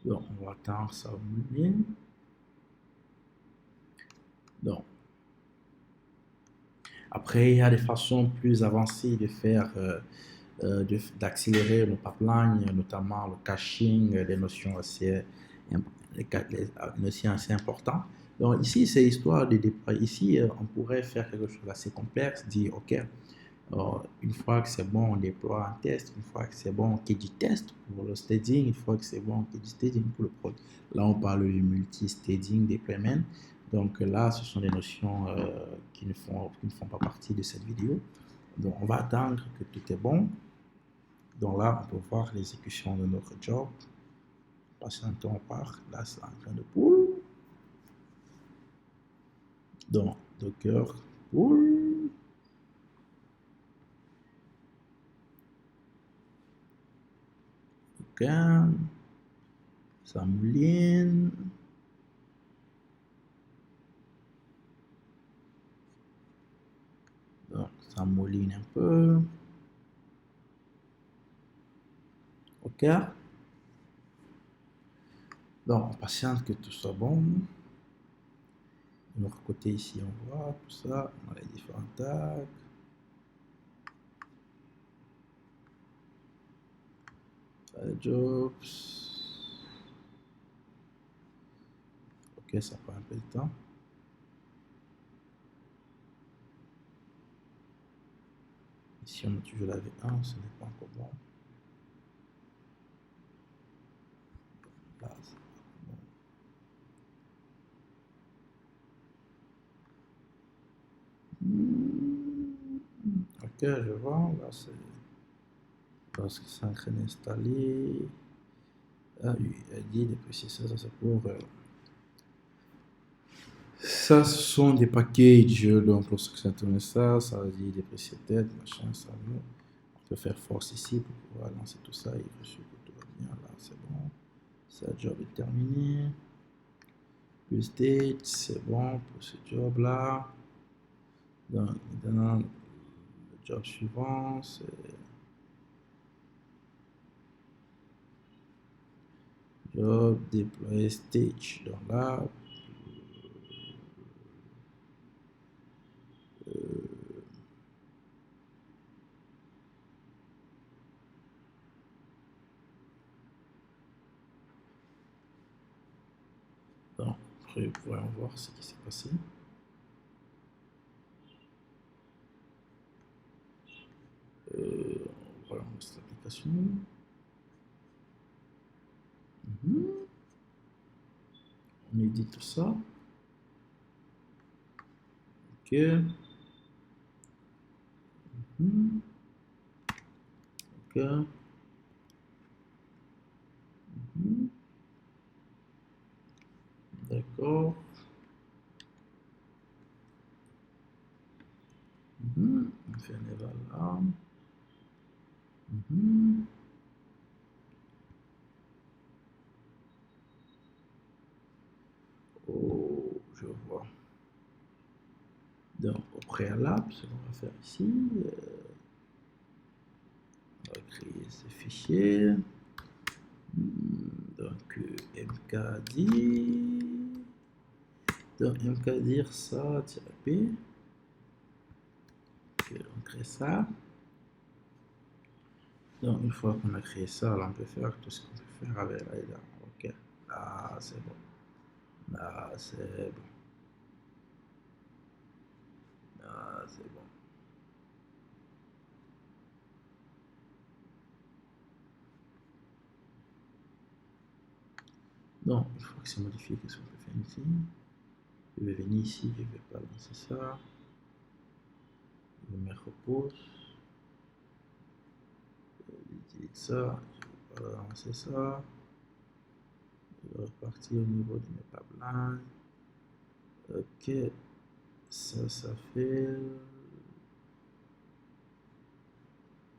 Donc on va attendre ça au milieu. Donc après, il y a des façons plus avancées de faire, d'accélérer le pipeline, notamment le caching, des notions assez, notions assez importantes. Donc ici, c'est histoire de déployer. Ici, on pourrait faire quelque chose d'assez complexe, dire, OK, une fois que c'est bon, on déploie un test. Une fois que c'est bon, on fait du test pour le staging. Une fois que c'est bon, on fait du staging pour le prod. Là, on parle du multi-staging deployment. Donc là, ce sont des notions qui ne font pas partie de cette vidéo. Donc, on va attendre que tout est bon. Donc là, on peut voir l'exécution de notre job. Patientons par. Là, c'est en train de pull. Donc, Docker pull. OK. Ça mouline. Donc, ça mouline un peu. OK. Donc, on patiente que tout soit bon. De notre côté ici, on voit tout ça. On a les différents tags. Jobs. Ok, ça prend un peu de temps. Ici, on a toujours la V1, ce n'est pas encore bon. Là, c'est bon. Ok, je vois. Là, c'est lorsque c'est en train d'installer. Ah oui, elle dit de préciser ça, c'est pour. Ça, ce sont des packages. Donc, lorsque c'est tourné ça, ça dit déprécier tête, machin, ça. On peut faire force ici pour pouvoir lancer tout ça et je suis que tout va bien. Là, c'est bon. Ça, job est terminé. Le state, c'est bon pour ce job-là. Donc, maintenant, le job suivant, c'est Job, déployer stage. Donc là, donc, après, voyons voir ce qui s'est passé. Voilà, cette application. On édite tout ça. Ok. Ok. D'accord. On fait un éval là. Oh, je vois. Donc, au préalable, ce qu'on va faire ici, on va créer ce fichier. Donc, mkdir. Donc, mkdir ça, -p. Ok, on crée ça. Donc, une fois qu'on a créé ça, là, on peut faire tout ce qu'on peut faire avec là. Ok, là, c'est bon. Là, c'est bon. Là, c'est bon. Donc, une fois que c'est modifié, qu'est-ce qu'on peut faire ici? Je vais venir ici, je vais pas lancer ça. Je vais mettre pause. J'utilise ça, je vais pas lancer ça. Je vais repartir au niveau de mes pipelines. Ok, ça fait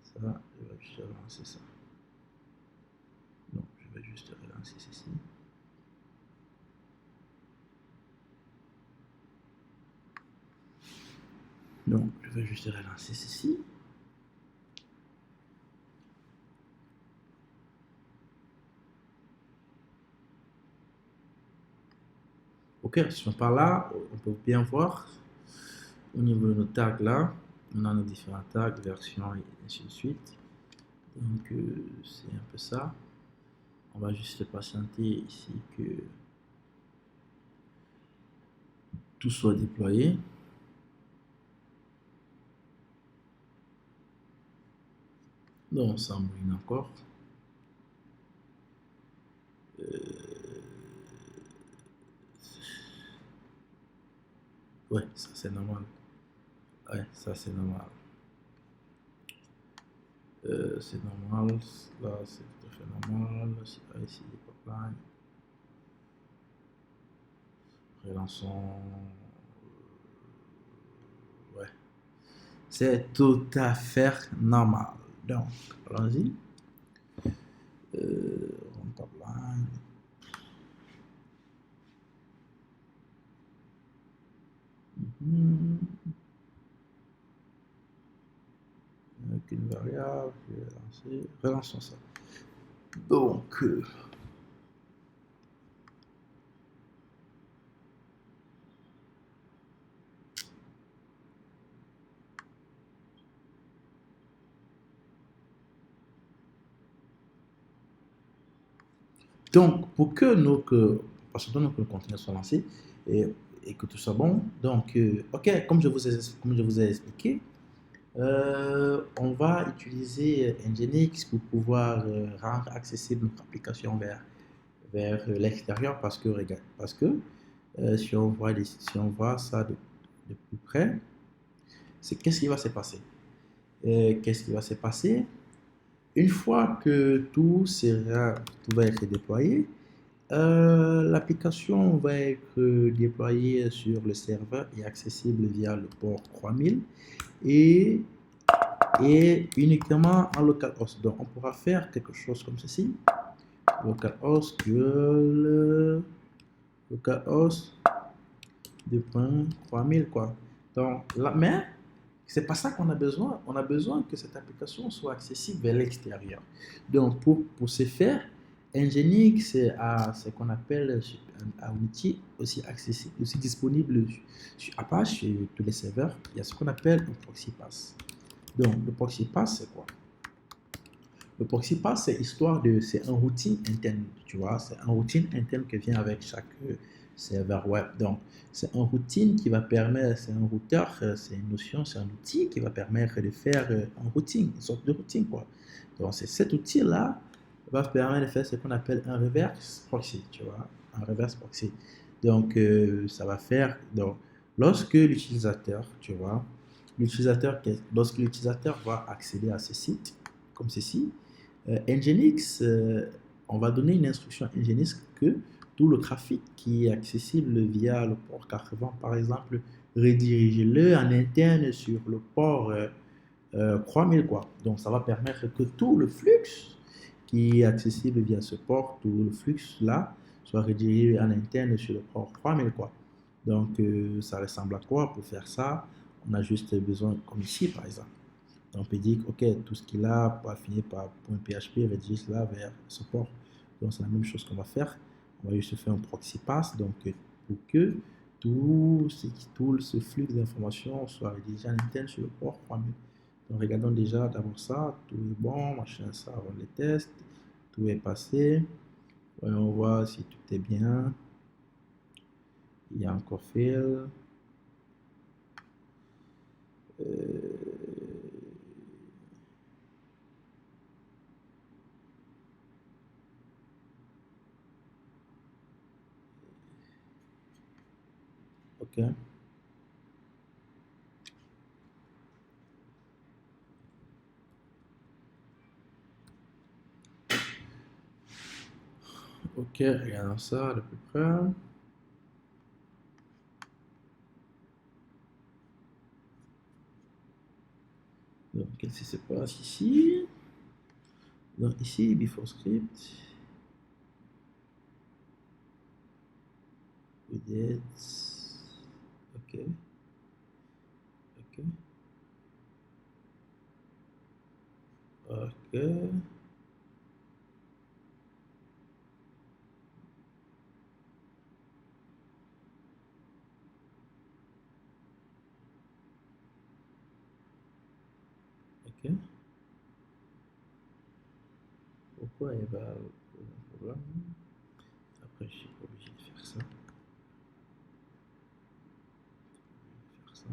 ça. Je vais juste relancer ça. Non, je vais juste relancer ceci. Non, je vais juste relancer ceci. Ok, si on part là, on peut bien voir au niveau de nos tags là, on a nos différents tags, versions et ainsi de suite. Donc c'est un peu ça. On va juste patienter ici que tout soit déployé. Donc ça mouline encore. Ouais, ça c'est normal. Ouais, ça c'est normal. C'est normal. Là c'est tout à fait normal. Ici les pipelines. Relançons. Ouais. C'est tout à fait normal. Donc, allons-y. On pipeline. Aucune variable. Je vais lancer. Relançons ça. Donc, pour que parce que nous, que le contenu soit lancé et que tout soit bon, donc, ok, comme je vous ai expliqué, on va utiliser Nginx pour pouvoir rendre accessible notre application vers l'extérieur parce que si on voit ça de plus près, c'est qu'est-ce qui va se passer? Qu'est-ce qui va se passer? Une fois que tout va être déployé, l'application va être déployée sur le serveur et accessible via le port 3000 et, et uniquement en localhost. Donc, on pourra faire quelque chose comme ceci. Localhost, localhost 2.3000 quoi. Donc, là, mais c'est pas ça qu'on a besoin. On a besoin que cette application soit accessible vers l'extérieur. Donc, pour ce faire, Nginx a ce qu'on appelle un outil aussi accessible, aussi disponible sur Apache, sur tous les serveurs. Il y a ce qu'on appelle un proxy pass. Donc, le proxy pass, c'est quoi? Le proxy pass, c'est un routing interne, tu vois, c'est un routing interne qui vient avec chaque serveur web. Donc, c'est un routing qui va permettre, c'est un routeur, c'est une notion, c'est un outil qui va permettre de faire un routing, une sorte de routing, quoi. Donc, c'est cet outil-là qui va permettre de faire ce qu'on appelle un reverse proxy, tu vois, un reverse proxy. Donc, ça va faire, donc, lorsque l'utilisateur, tu vois, lorsque l'utilisateur va accéder à ce site, comme ceci, Nginx, on va donner une instruction à Nginx que tout le trafic qui est accessible via le port 80, par exemple, redirigez-le en interne sur le port 3000, quoi. Donc, ça va permettre que tout le flux qui est accessible via ce port, tout le flux là, soit redirigé en interne sur le port 3000, quoi. Donc, ça ressemble à quoi pour faire ça? On a juste besoin, comme ici, par exemple. On peut dire, OK, tout ce qu'il a va finir par .php, redirige là vers ce port. Donc, c'est la même chose qu'on va faire. On va juste faire un proxy pass, donc pour que tout ce flux d'informations soit redirigé en interne sur le port 3000. Donc, regardons déjà d'abord ça. Tout est bon, machin, ça, on les teste. Tout est passé. On voit si tout est bien. Il y a encore fail. OK. OK, regardons ça de plus près. Donc, qu'est-ce qui se passe ici? Donc, ici, before script. Widgets. OK. OK. OK. OK. Pourquoi il va poser un problème? Après, je suis pas obligé de faire ça. Faire ça.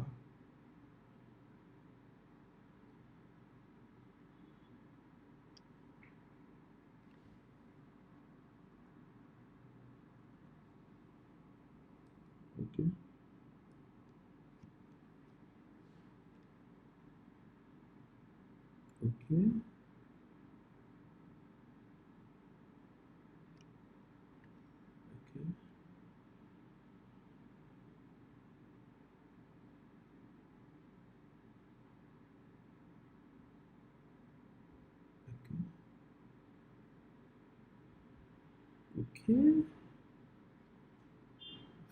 OK. OK. OK. OK. OK.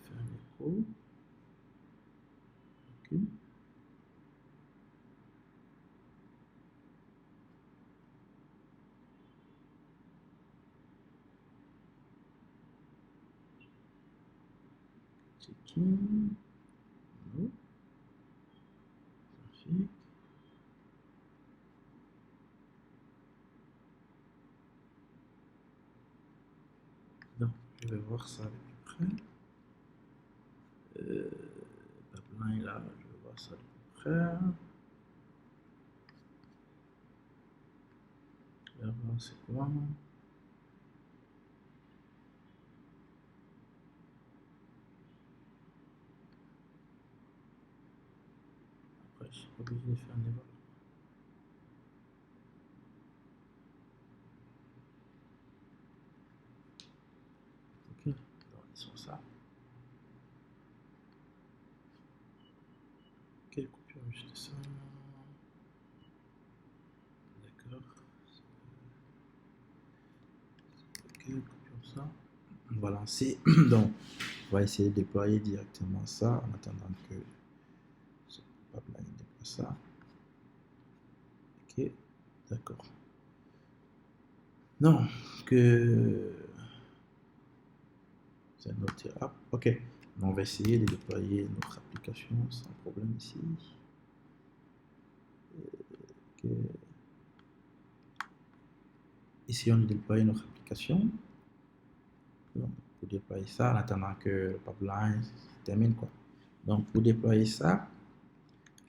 Faire un écho. OK. Checking. No. Trafic. Non, je vais voir ça de plus près. Pipeline là, je vais voir ça de plus près. Je vais voir c'est quoi. Après, je suis pas obligé de faire un débat. OK. On est sur ça. OK, coupure juste ça. D'accord. OK, coupure ça. On va lancer. Donc, on va essayer de déployer directement ça en attendant que ce pipeline déploie ça. OK, d'accord. Non, que c'est notre app. Ok, on va essayer de déployer notre application sans problème ici. Ok. Ici, on a déployé notre application. Donc, pour déployer ça, en attendant que le pipeline se termine, quoi. Donc, pour déployer ça,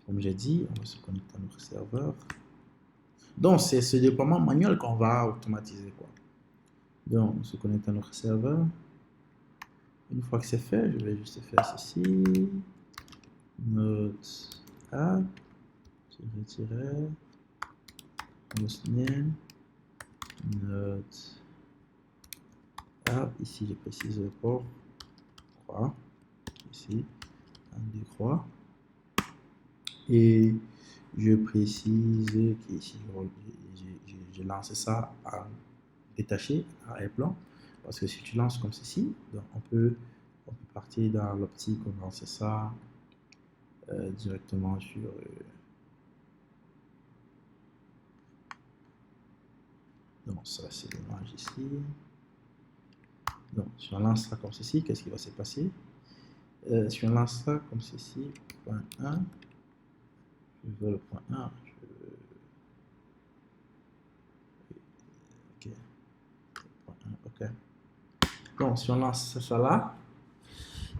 comme j'ai dit, on va se connecter à notre serveur. Donc, c'est ce déploiement manuel qu'on va automatiser, quoi. Donc, on se connecte à notre serveur. Une fois que c'est fait, je vais juste faire ceci. Notre app, tirer, hostname, notre app, ici je précise le port, croix, ici, un des croix. Et je précise qu'ici, je lance ça à détaché, à plan. Parce que si tu lances comme ceci, donc on peut partir dans l'optique, on lance ça directement sur... donc ça c'est l'image ici. Donc si on lance ça comme ceci, qu'est-ce qui va se passer? Si on lance ça comme ceci, point 1, je veux le point 1, ok, point 1, ok. Donc si on lance ça là,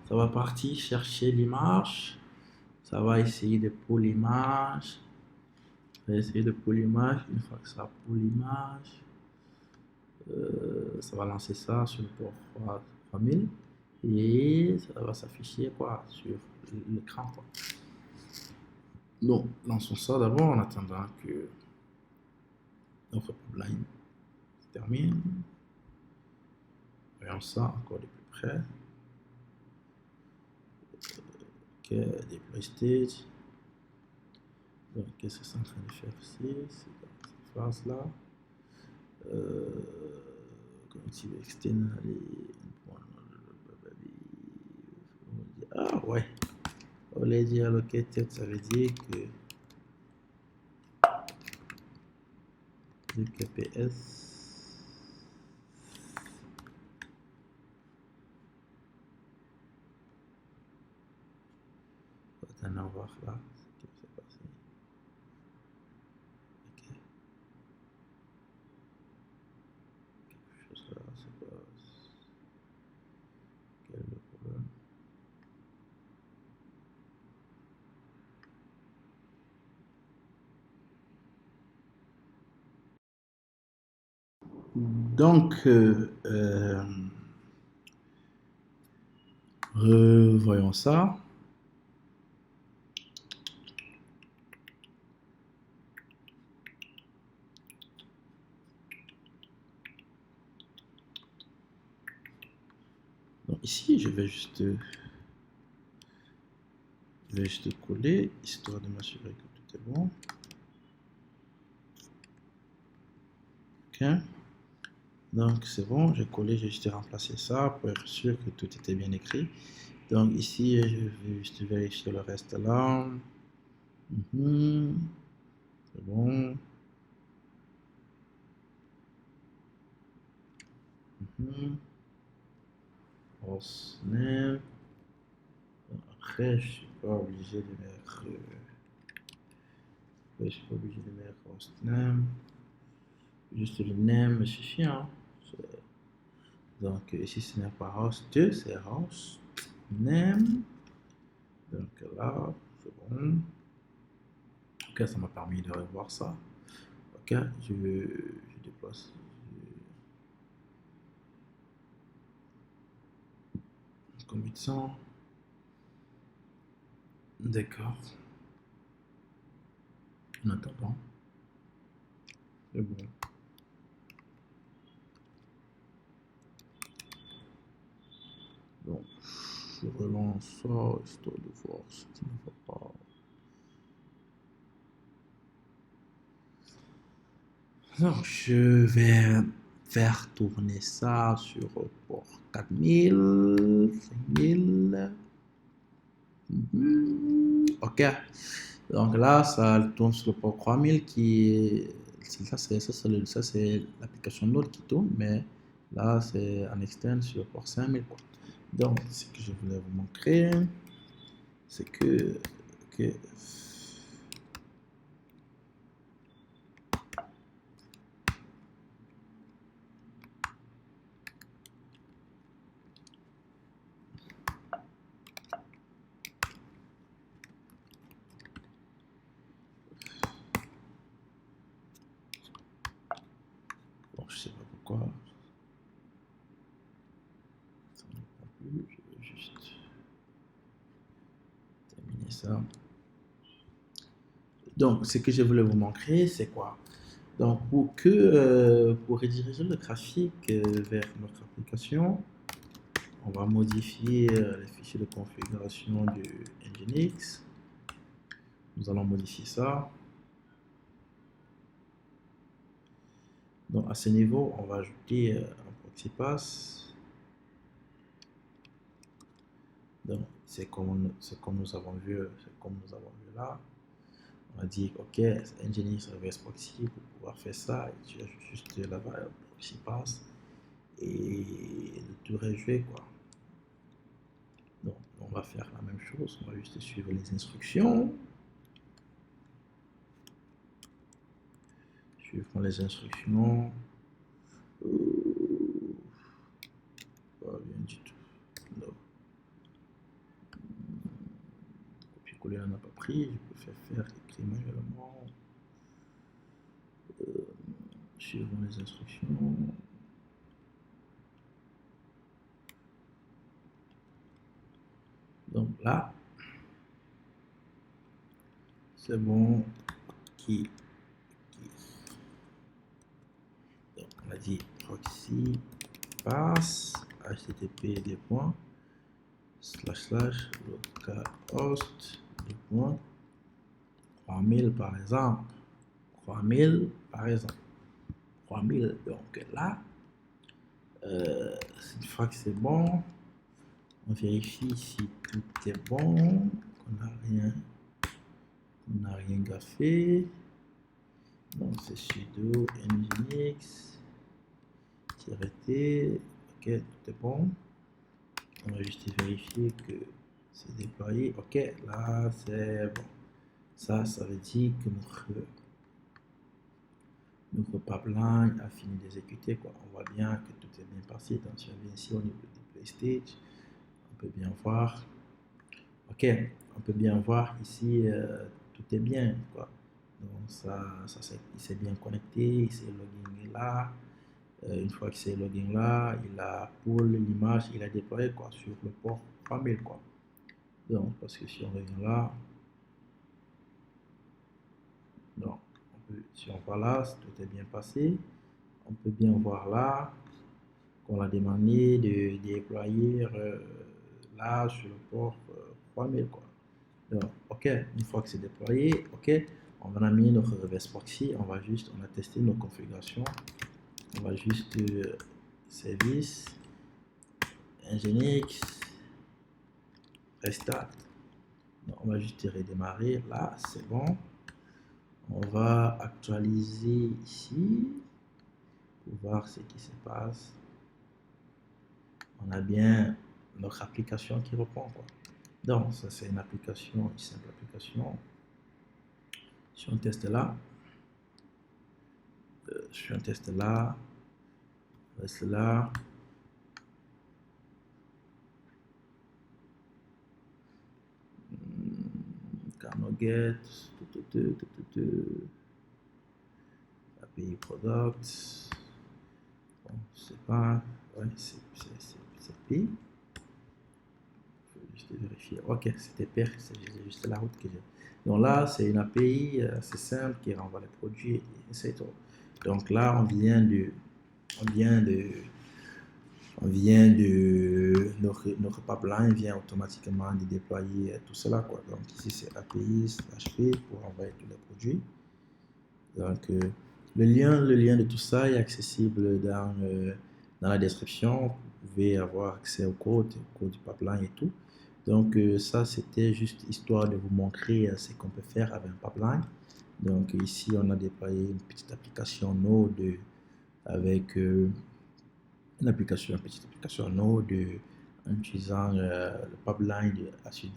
ça va partir chercher l'image, ça va essayer de pour l'image, une fois que ça pour l'image, ça va lancer ça sur le port 3000 et ça va s'afficher quoi sur l'écran. Donc, lançons ça d'abord en attendant que notre pipeline se termine. Voyons ça encore de plus près. Ok, deploy stage. Donc, qu'est-ce que c'est en train de faire ici? C'est dans cette phase-là. Cognitive externally. Ah ouais. On va dire allocated, ça veut dire que le KPS on va voir là ce qui s'est passé. Ok. Quelque chose là se passe. Quel est le problème? Donc, revoyons ça. Donc ici, je vais juste coller, histoire de m'assurer que tout est bon. Ok. Donc c'est bon, j'ai collé, j'ai juste remplacé ça pour être sûr que tout était bien écrit. Donc ici, je vais juste vérifier le reste là. C'est bon. Hostname. Après, je suis pas obligé de mettre. Je suis pas obligé de mettre hostname. Juste le name me suffit. Hein. Donc ici, ce n'est pas host 2, c'est host name. Donc là, c'est bon. Ok, ça m'a permis de revoir ça. Ok, je déplace. Commit 100. D'accord. En attendant. C'est bon. Donc, je relance ça, histoire de voir ce qui ne va pas. Donc, je vais faire tourner ça sur le port 4000, 5000. Ok. Donc là, ça tourne sur le port 3000 qui est ça, c'est l'application Node qui tourne, mais là, c'est en externe sur port 5000, quoi. Donc, ce que je voulais vous montrer, c'est que bon, je sais pas pourquoi. Ça ne va plus. Je vais juste terminer ça. Donc, ce que je voulais vous montrer, c'est quoi? Donc, pour rediriger le trafic vers notre application, on va modifier les fichiers de configuration du Nginx. Nous allons modifier ça. Donc, à ce niveau, on va ajouter un proxy pass. Donc, c'est comme nous avons vu là. On va dire, OK, Nginx reverse proxy pour pouvoir faire ça. Et tu ajoutes juste la variable proxy pass et le tour est joué, quoi. Donc, on va faire la même chose. On va juste suivre les instructions. Suivons les instructions. Pas bien du tout. Non. Copier-coller, on n'a pas pris. Je peux faire écrire manuellement. Suivons les instructions. Donc là, c'est bon. Donc on a dit proxy pass http //localhost 3000 par exemple. 3000 par exemple. 3000. Donc là, une fois que c'est bon, on vérifie si tout est bon, qu'on n'a rien gaffé. Donc c'est sudo nginx -t. Ok, tout est bon. On va juste vérifier que c'est déployé. Ok, là c'est bon. Ça veut dire que notre pipeline a fini d'exécuter, quoi. On voit bien que tout est bien passé. Donc si on vient ici au niveau du play stage, on peut bien voir. Ok, on peut bien voir ici, tout est bien, quoi. Donc il s'est bien connecté, il s'est login là. Une fois que c'est login là, il a pour l'image, il a déployé, quoi, sur le port 3000, quoi. Donc, parce que si on revient là, donc, si on voit là, tout est bien passé. On peut bien voir là qu'on a demandé de déployer là sur le port 3000, quoi. Donc, ok, une fois que c'est déployé, ok, on va amener notre reverse proxy, on a testé nos configurations, on va juste service, nginx, restart. Donc, on va juste redémarrer, là, c'est bon. On va actualiser ici pour voir ce qui se passe. On a bien notre application qui reprend, quoi. Donc, ça c'est une application, une simple application. Si on teste là, si on teste là, on reste là. Carnoget, API Products. Bon, c'est pas, ouais, c'est P. Juste vérifier. Ok, c'était pair, c'est juste la route que j'ai. Donc là, c'est une API assez simple qui renvoie les produits et c'est tout. Donc là, notre pipeline vient automatiquement de déployer tout cela, quoi. Donc ici, c'est API/P pour envoyer tous les produits. Donc le lien de tout ça est accessible dans la description. Vous pouvez avoir accès au code du pipeline et tout. Donc ça, c'était juste histoire de vous montrer ce qu'on peut faire avec un pipeline. Donc ici, on a déployé une petite application Node avec une petite application Node en utilisant le pipeline sur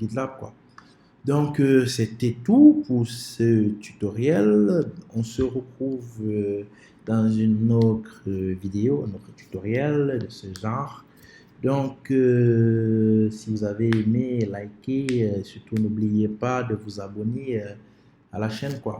GitLab, quoi. Donc, c'était tout pour ce tutoriel. On se retrouve dans une autre vidéo, un autre tutoriel de ce genre. Donc, si vous avez aimé, likez, surtout n'oubliez pas de vous abonner à la chaîne, quoi.